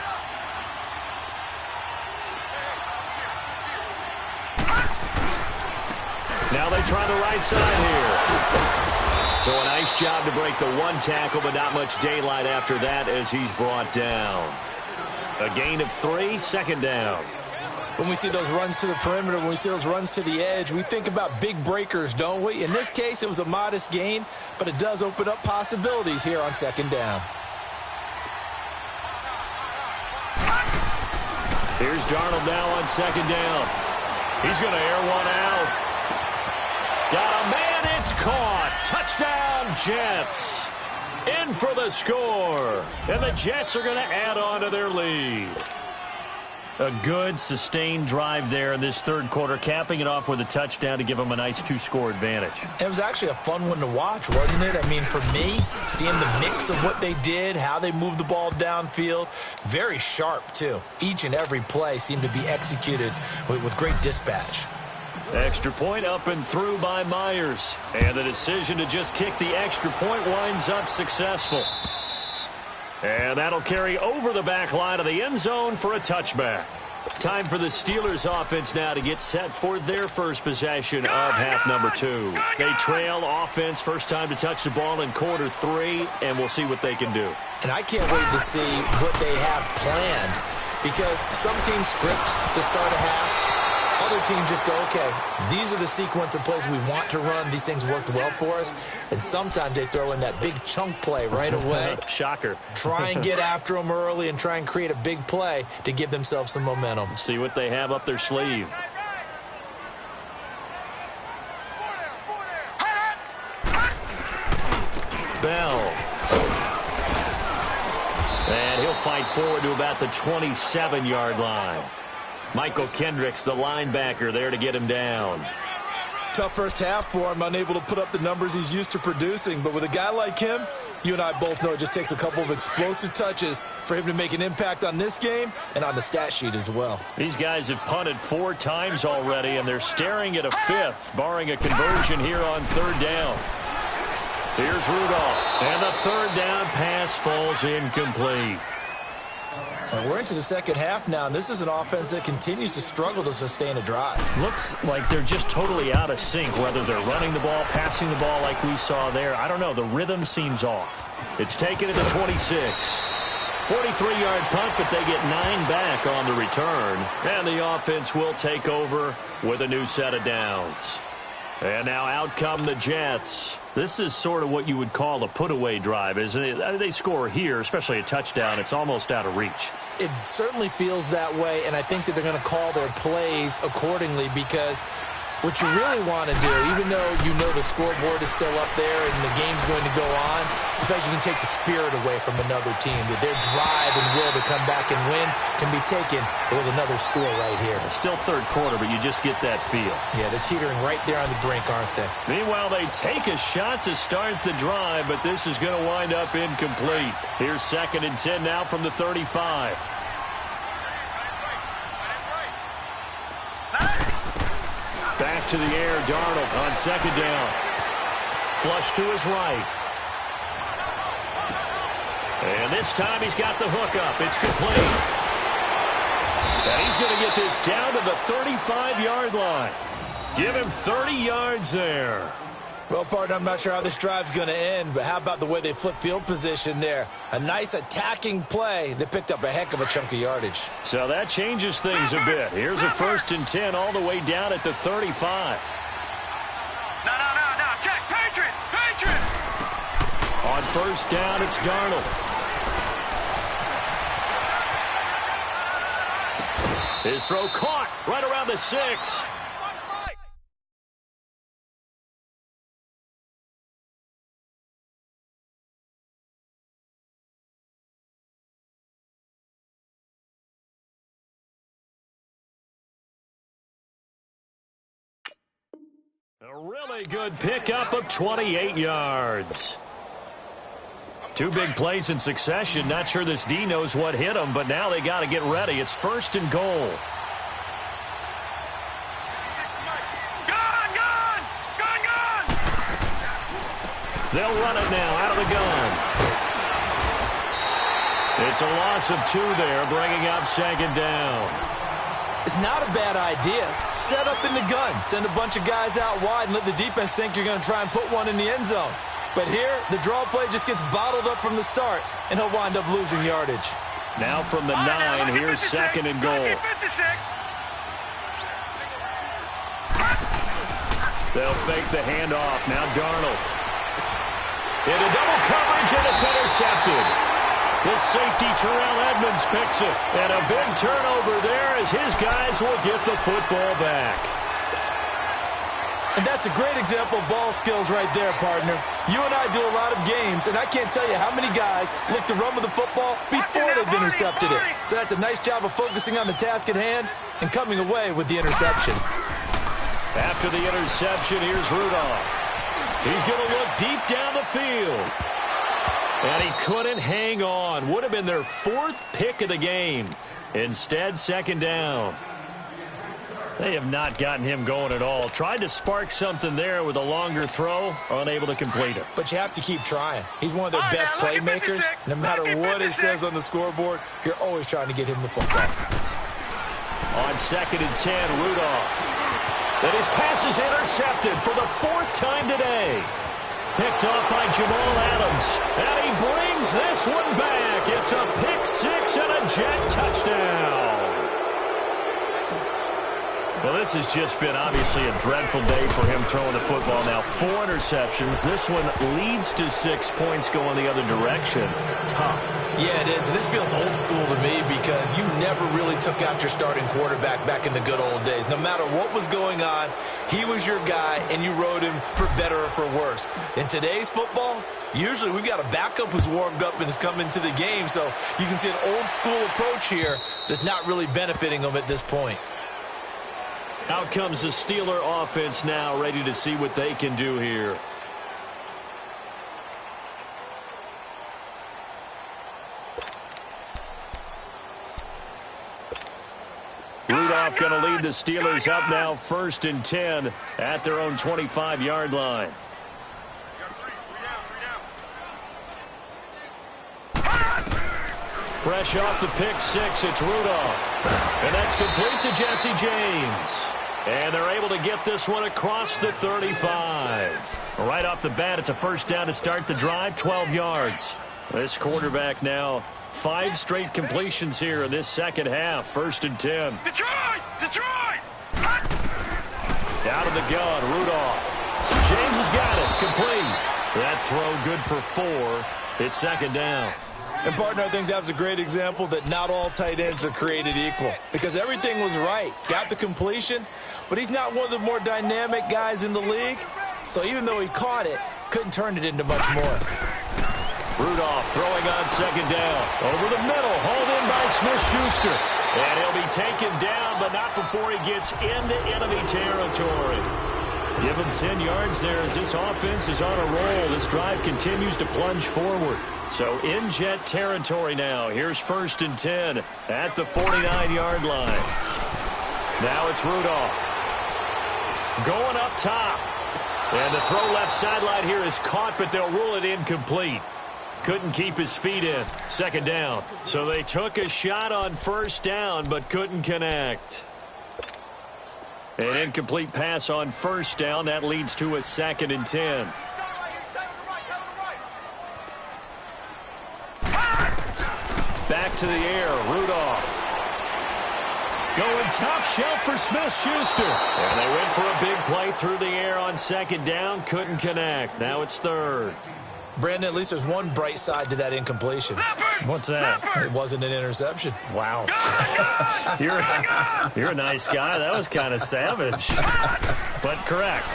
Now they try the right side here. So a nice job to break the one tackle, but not much daylight after that as he's brought down. A gain of 3, 2nd down. When we see those runs to the perimeter, when we see those runs to the edge, we think about big breakers, don't we? In this case, it was a modest gain, but it does open up possibilities here on 2nd down. Here's Darnold now on 2nd down. He's going to air one out. Got a man, it's caught. Touchdown, Jets. In for the score. And the Jets are going to add on to their lead. A good, sustained drive there in this third quarter, capping it off with a touchdown to give them a nice 2-score advantage. It was actually a fun one to watch, wasn't it? I mean, for me, seeing the mix of what they did, how they moved the ball downfield, very sharp, too. Each and every play seemed to be executed with great dispatch. Extra point up and through by Myers. And the decision to just kick the extra point winds up successful. And that'll carry over the back line of the end zone for a touchback. Time for the Steelers offense now to get set for their first possession of half number 2. They trail offense, first time to touch the ball in quarter 3, and we'll see what they can do. And I can't wait to see what they have planned, because some teams script to start a half. Other teams just go, okay, these are the sequence of plays we want to run. These things worked well for us. And sometimes they throw in that big chunk play right away. Shocker. Try and get after them early and try and create a big play to give themselves some momentum. See what they have up their sleeve. Bell. And he'll fight forward to about the 27-yard line. Michael Kendricks, the linebacker, there to get him down. Tough first half for him, unable to put up the numbers he's used to producing. But with a guy like him, you and I both know it just takes a couple of explosive touches for him to make an impact on this game and on the stat sheet as well. These guys have punted 4 times already, and they're staring at a 5th, barring a conversion here on 3rd down. Here's Rudolph, and the 3rd down pass falls incomplete. And we're into the second half now, and this is an offense that continues to struggle to sustain a drive. Looks like they're just totally out of sync, whether they're running the ball, passing the ball like we saw there. I don't know. The rhythm seems off. It's taken at the 26. 43-yard punt, but they get 9 back on the return. And the offense will take over with a new set of downs. And now out come the Jets. This is sort of what you would call a put-away drive, isn't it? They score here, especially a touchdown. It's almost out of reach. It certainly feels that way, and I think that they're going to call their plays accordingly, because what you really want to do, even though you know the scoreboard is still up there and the game's going to go on, I feel like you can take the spirit away from another team, that their drive and will to come back and win can be taken with another score right here. It's still 3rd quarter, but you just get that feel. Yeah, they're teetering right there on the brink, aren't they? Meanwhile, they take a shot to start the drive, but this is going to wind up incomplete. Here's 2nd and 10 now from the 35. Back to the air, Darnold on 2nd down. Flush to his right. And this time he's got the hook up. It's complete. And he's going to get this down to the 35-yard line. Give him 30 yards there. Well, partner, I'm not sure how this drive's going to end, but how about the way they flip field position there? A nice attacking play that picked up a heck of a chunk of yardage. So that changes things a bit. Here's a 1st and 10 all the way down at the 35. No. Check. Patriot. On 1st down, it's Darnold. His throw caught right around the 6. A really good pickup of 28 yards. 2 big plays in succession. Not sure this D knows what hit him, but now they got to get ready. It's 1st and goal. Gone! They'll run it now out of the gun. It's a loss of 2 there, bringing up 2nd down. It's not a bad idea. Set up in the gun. Send a bunch of guys out wide and let the defense think you're going to try and put one in the end zone. But here, the draw play just gets bottled up from the start, and he'll wind up losing yardage. Now from the 9, here's 2nd and goal. They'll fake the handoff. Now Darnold. Into double coverage, and it's intercepted. The safety, Terrell Edmonds, picks it. And a big turnover there as his guys will get the football back. And that's a great example of ball skills right there, partner. You and I do a lot of games, and I can't tell you how many guys look to run with the football before they've intercepted it. So that's a nice job of focusing on the task at hand and coming away with the interception. After the interception, here's Rudolph. He's going to look deep down the field. And he couldn't hang on. Would have been their 4th pick of the game. Instead, 2nd down. They have not gotten him going at all. Tried to spark something there with a longer throw. Unable to complete it. But you have to keep trying. He's one of their best playmakers. No matter what it says on the scoreboard, you're always trying to get him the football. On 2nd and 10, Rudolph. And his pass is intercepted for the 4th time today. Picked off by Jamal Adams. And he brings this one back. It's a pick 6 and a Jet touchdown. Well, this has just been obviously a dreadful day for him throwing the football. Now 4 interceptions. This one leads to 6 points going the other direction. Tough. Yeah, it is. And this feels old school to me because you never really took out your starting quarterback back in the good old days. No matter what was going on, he was your guy, and you rode him for better or for worse. In today's football, usually we've got a backup who's warmed up and has come into the game. So you can see an old school approach here that's not really benefiting them at this point. Out comes the Steeler offense now, ready to see what they can do here. Rudolph going to lead the Steelers up now 1st and 10 at their own 25-yard line. Fresh off the pick six, it's Rudolph. And that's complete to Jesse James. And they're able to get this one across the 35. Right off the bat, it's a first down to start the drive, 12 yards. This quarterback now 5 straight completions here in this second half, 1st and 10. Detroit! Out of the gun, Rudolph. James has got it, complete. That throw good for 4. It's second down. And, partner, I think that was a great example that not all tight ends are created equal because everything was right. Got the completion, but he's not one of the more dynamic guys in the league. So even though he caught it, couldn't turn it into much more. Rudolph throwing on second down. Over the middle, hauled in by Smith-Schuster. And he'll be taken down, but not before he gets into enemy territory. Give him 10 yards there as this offense is on a roll. This drive continues to plunge forward. So in jet territory now. Here's 1st and 10 at the 49-yard line. Now it's Rudolph. Going up top. And the throw left sideline here is caught, but they'll rule it incomplete. Couldn't keep his feet in. Second down. So they took a shot on first down, but couldn't connect. An incomplete pass on first down. That leads to a 2nd and 10. Back to the air, Rudolph. Going top shelf for Smith-Schuster. And they went for a big play through the air on second down. Couldn't connect. Now it's 3rd. Brandon, at least there's one bright side to that incompletion. What's that? It wasn't an interception. Wow. You're a nice guy. That was kind of savage. But correct.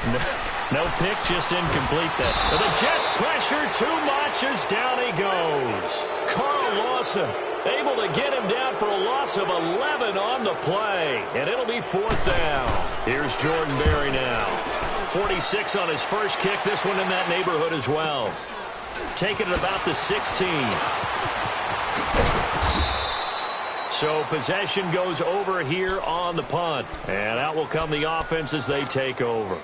No pick, just incomplete then. But the Jets pressure too much as down he goes. Carl Lawson able to get him down for a loss of 11 on the play. And it'll be 4th down. Here's Jordan Berry now. 46 on his first kick. This one in that neighborhood as well. Taking it about the 16. So possession goes over here on the punt. And out will come the offense as they take over.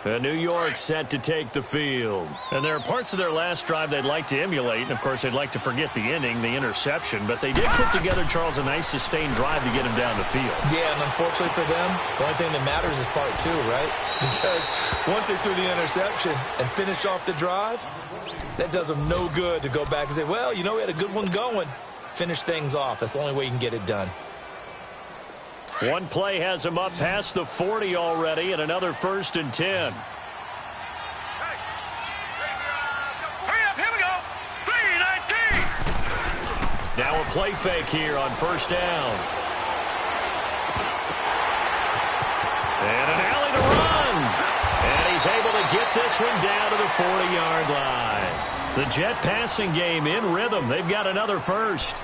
New York set to take the field. And there are parts of their last drive they'd like to emulate. And, of course, they'd like to forget the ending, the interception. But they did put together, Charles, a nice sustained drive to get him down the field. Yeah, and unfortunately for them, the only thing that matters is part 2, right? Because once they threw the interception and finished off the drive, that does them no good to go back and say, well, you know, we had a good one going. Finish things off. That's the only way you can get it done. One play has him up past the 40 already, and another 1st and 10. Hurry up, here we go. 3-19. Now a play fake here on first down. And an alley to run. And he's able to get this one down to the 40-yard line. The Jet passing game in rhythm. They've got another first.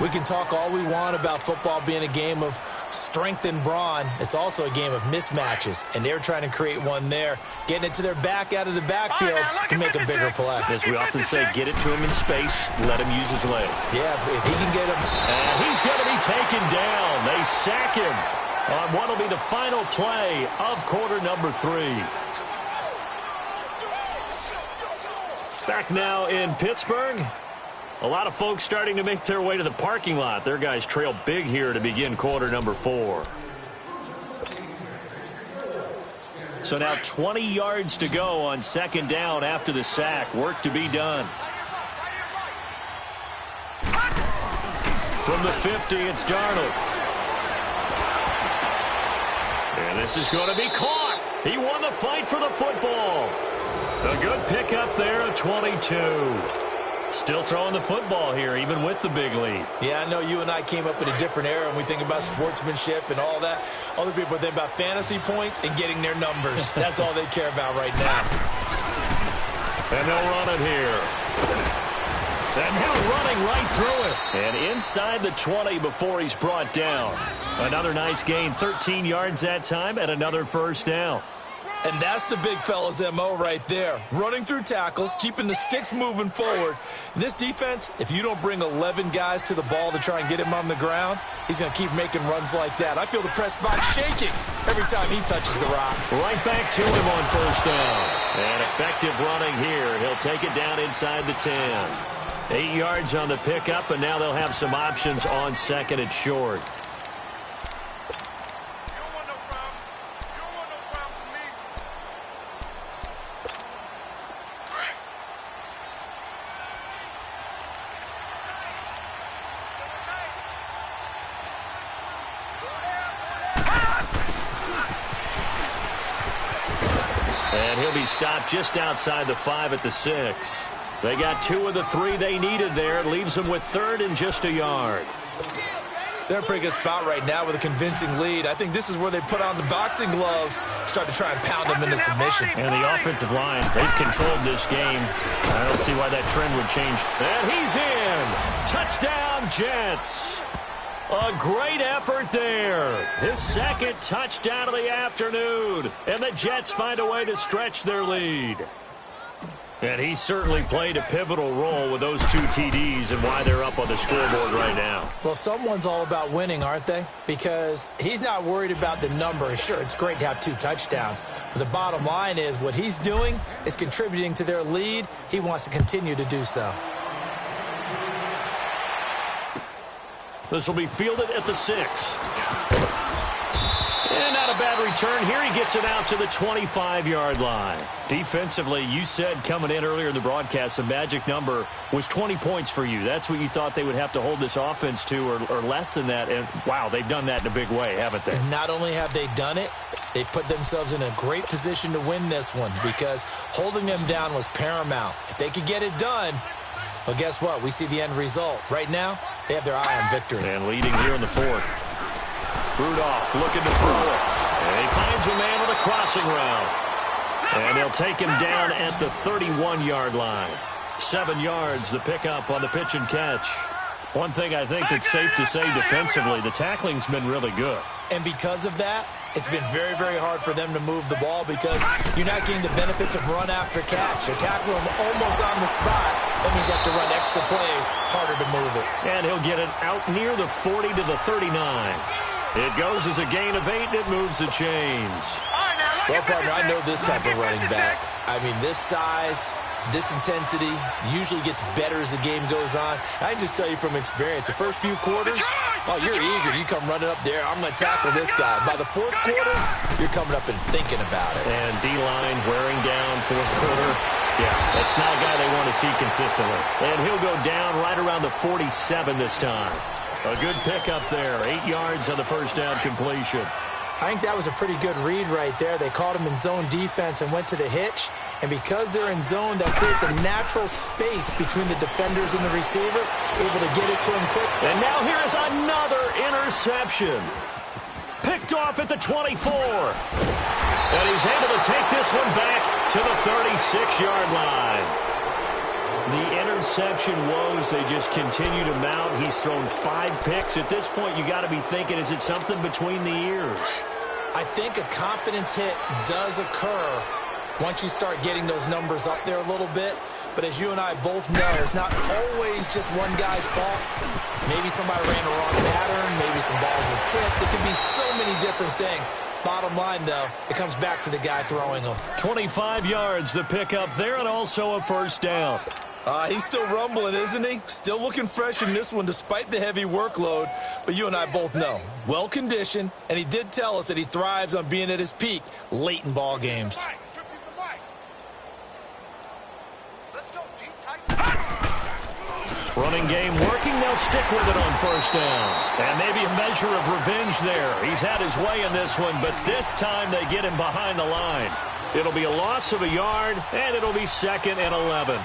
We can talk all we want about football being a game of strength and brawn. It's also a game of mismatches, and they're trying to create one there, getting it to their back out of the backfield to make a bigger play. As we often say, get it to him in space, let him use his leg. Yeah, if he can get him. And he's going to be taken down. They sack him on what will be the final play of quarter number 3. Back now in Pittsburgh. A lot of folks starting to make their way to the parking lot. Their guys trail big here to begin quarter number 4. So now 20 yards to go on second down after the sack. Work to be done. From the 50, it's Darnold. And this is going to be caught. He won the fight for the football. A good pickup there at 22. Still throwing the football here, even with the big lead. Yeah, I know you and I came up in a different era, and we think about sportsmanship and all that. Other people think about fantasy points and getting their numbers. That's all they care about right now. And they'll run it here. And now running right through it. And inside the 20 before he's brought down. Another nice gain, 13 yards that time, and another first down. And that's the big fella's MO right there. Running through tackles, keeping the sticks moving forward. In this defense, if you don't bring 11 guys to the ball to try and get him on the ground, he's going to keep making runs like that. I feel the press box shaking every time he touches the rock. Right back to him on first down. And effective running here. He'll take it down inside the 10. 8 yards on the pickup, and now they'll have some options on second and short. And he'll be stopped just outside the 5 at the 6. They got 2 of the 3 they needed there. It leaves them with third and just a yard. They're in a pretty good spot right now with a convincing lead. I think this is where they put on the boxing gloves, start to try and pound them into submission. And the offensive line, they've controlled this game. I don't see why that trend would change. And he's in. Touchdown, Jets. A great effort there. His second touchdown of the afternoon. And the Jets find a way to stretch their lead. And he certainly played a pivotal role with those 2 TDs and why they're up on the scoreboard right now. Well, someone's all about winning, aren't they? Because he's not worried about the number. Sure, it's great to have 2 touchdowns. But the bottom line is what he's doing is contributing to their lead. He wants to continue to do so. This will be fielded at the 6. And not a bad return here. He gets it out to the 25-yard line. Defensively, you said coming in earlier in the broadcast, the magic number was 20 points for you. That's what you thought they would have to hold this offense to or less than that. And, wow, they've done that in a big way, haven't they? And not only have they done it, they put themselves in a great position to win this one because holding them down was paramount. If they could get it done, well, guess what? We see the end result. Right now, they have their eye on victory. And leading here in the 4th. Rudolph looking to throw it. And he finds a man with a crossing route. And they'll take him down at the 31-yard line. 7 yards, the pickup on the pitch and catch. One thing I think that's safe to say defensively, the tackling's been really good. And because of that, it's been very, very hard for them to move the ball because you're not getting the benefits of run after catch. They tackle him almost on the spot. That means you have to run extra plays, harder to move it. And he'll get it out near the 40 to the 39. It goes as a gain of 8, and it moves the chains. Well, partner, I know this type of running back. I mean, this size, this intensity usually gets better as the game goes on. I can just tell you from experience, the first few quarters, oh, you're eager. You come running up there, I'm going to tackle this guy. By the 4th quarter, you're coming up and thinking about it. And D-line wearing down 4th quarter. Yeah, that's not a guy they want to see consistently. And he'll go down right around the 47 this time. A good pickup there. 8 yards on the first down completion. I think that was a pretty good read right there. They caught him in zone defense and went to the hitch. And because they're in zone, that creates a natural space between the defenders and the receiver, able to get it to him quick. And now here is another interception. Picked off at the 24. And he's able to take this one back to the 36-yard line. The interception woes, they just continue to mount. He's thrown 5 picks. At this point, you got to be thinking, is it something between the ears? I think a confidence hit does occur once you start getting those numbers up there a little bit. But as you and I both know, it's not always just one guy's fault. Maybe somebody ran a wrong pattern. Maybe some balls were tipped. It could be so many different things. Bottom line, though, it comes back to the guy throwing them. 25 yards, the pickup there, and also a first down. He's still rumbling, isn't he? Still looking fresh in this one despite the heavy workload. But you and I both know, well-conditioned, and he did tell us that he thrives on being at his peak late in ball games. Running game working, they'll stick with it on first down. And maybe a measure of revenge there. He's had his way in this one, but this time they get him behind the line. It'll be a loss of a yard, and it'll be 2nd and 11.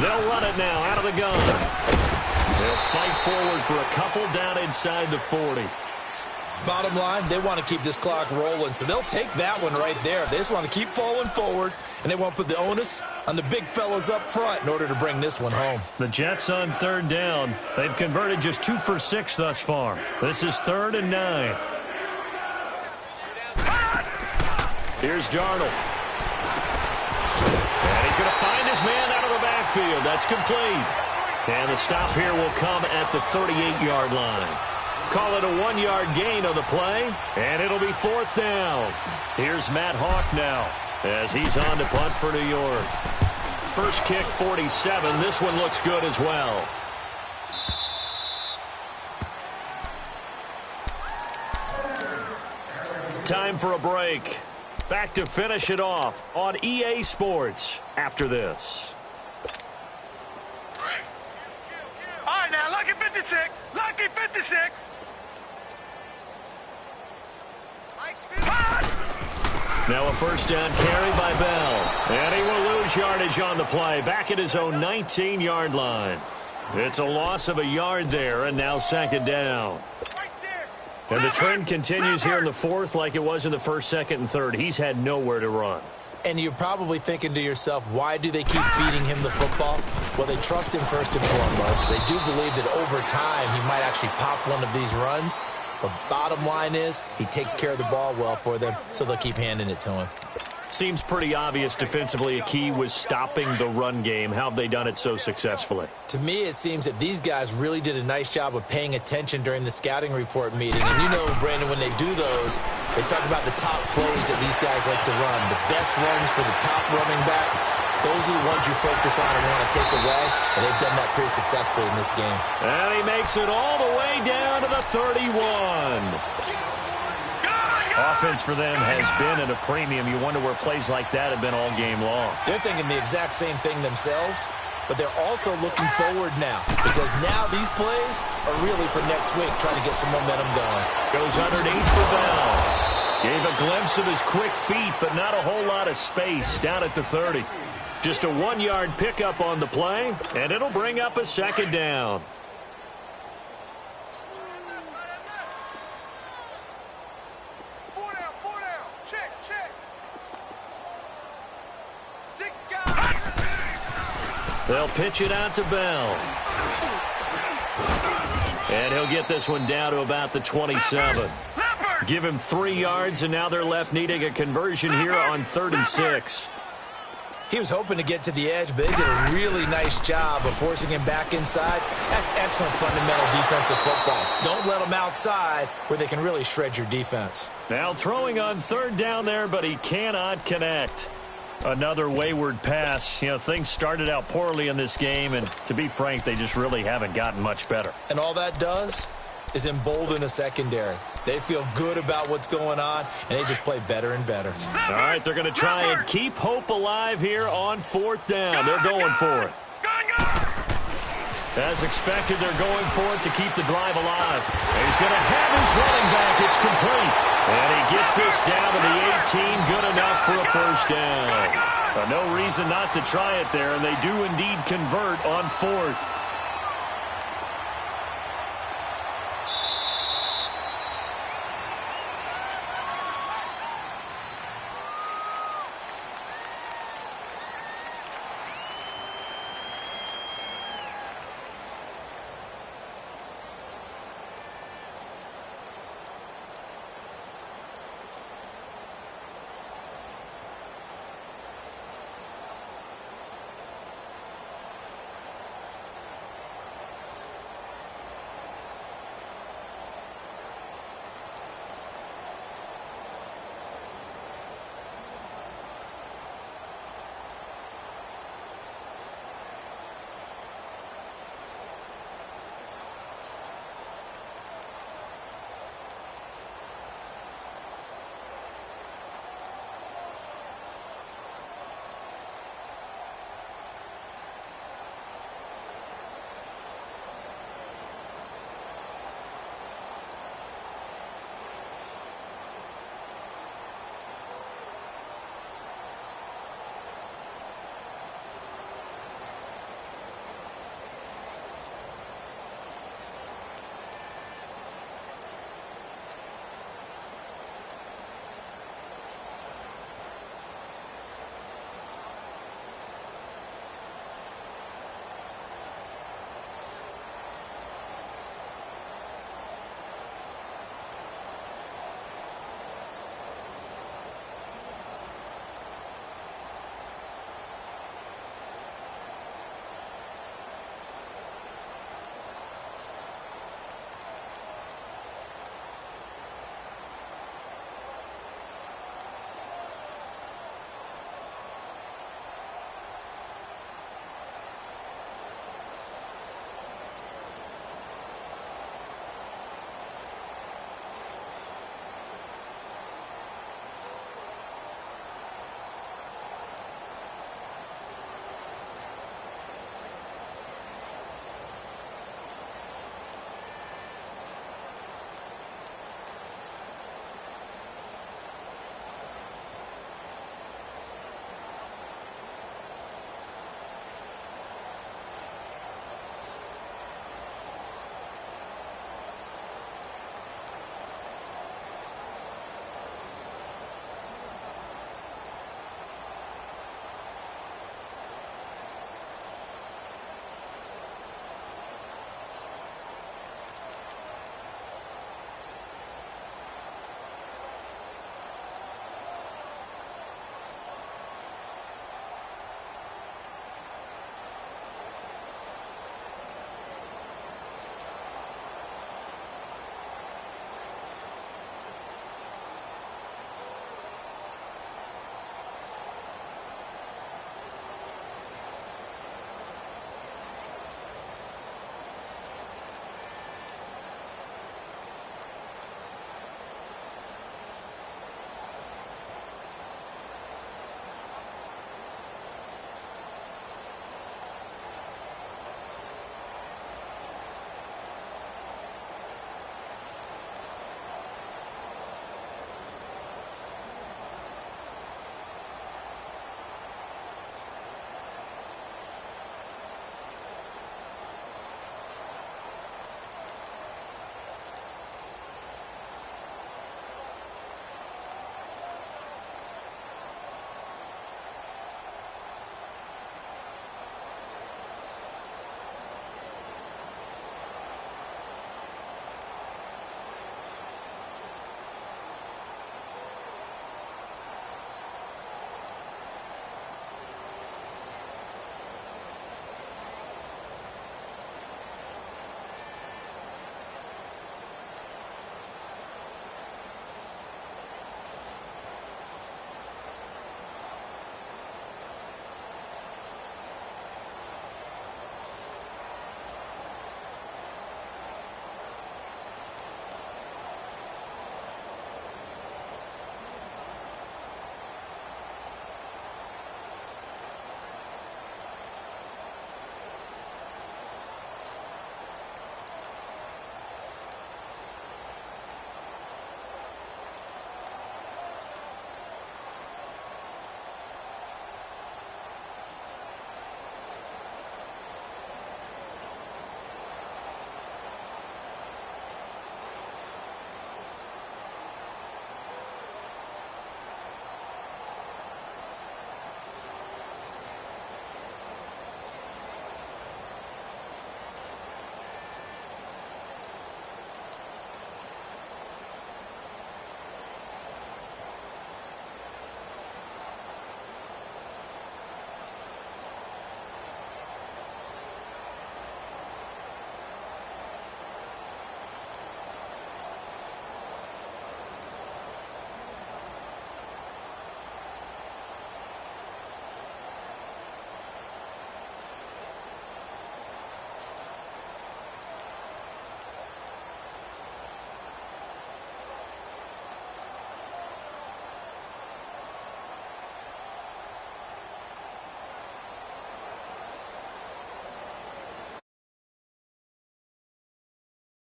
They'll run it now out of the gun. They'll fight forward for a couple down inside the 40. Bottom line, they want to keep this clock rolling, so they'll take that one right there. They just want to keep falling forward, and they want to put the onus on the big fellas up front in order to bring this one home. The Jets on third down. They've converted just 2 for 6 thus far. This is 3rd and 9. Here's Darnold. And he's going to find his man out of the backfield. That's complete. And the stop here will come at the 38-yard line. Call it a 1-yard gain on the play, and it'll be 4th down. Here's Matt Hawk now as he's on to punt for New York. First kick, 47. This one looks good as well. Time for a break. Back to finish it off on EA Sports after this. All right, now, lucky 56. Lucky 56. Now a first down carry by Bell. And he will lose yardage on the play. Back at his own 19-yard line. It's a loss of a yard there, and now 2nd down. And the trend continues here in the 4th like it was in the 1st, 2nd, and 3rd. He's had nowhere to run. And you're probably thinking to yourself, why do they keep feeding him the football? Well, they trust him first and foremost. They do believe that over time he might actually pop one of these runs. But bottom line is he takes care of the ball well for them, so they'll keep handing it to him. Seems pretty obvious defensively a key was stopping the run game. How have they done it so successfully? To me, it seems that these guys really did a nice job of paying attention during the scouting report meeting. And you know, Brandon, when they do those, they talk about the top plays that these guys like to run. The best runs for the top running back, those are the ones you focus on and want to take away. And they've done that pretty successfully in this game. And he makes it all the way down to the 31. Offense for them has been at a premium. You wonder where plays like that have been all game long. They're thinking the exact same thing themselves, but they're also looking forward now because now these plays are really for next week, trying to get some momentum going. Goes underneath for Bell. Gave a glimpse of his quick feet, but not a whole lot of space down at the 30. Just a 1-yard pickup on the play, and it'll bring up a 2nd down. They'll pitch it out to Bell. And he'll get this one down to about the 27. Give him 3 yards, and now they're left needing a conversion here on 3rd and 6. He was hoping to get to the edge, but they did a really nice job of forcing him back inside. That's excellent fundamental defensive football. Don't let him outside where they can really shred your defense. Now throwing on 3rd down there, but he cannot connect. Another wayward pass. You know, things started out poorly in this game, and to be frank, they just really haven't gotten much better. And all that does is embolden a secondary. They feel good about what's going on, and they just play better and better. All right, they're going to try and keep hope alive here on 4th down. They're going for it. As expected, they're going for it to keep the drive alive. And he's going to have his running back. It's complete. And he gets this down to the 18. Good enough for a first down. No reason not to try it there, and they do indeed convert on 4th.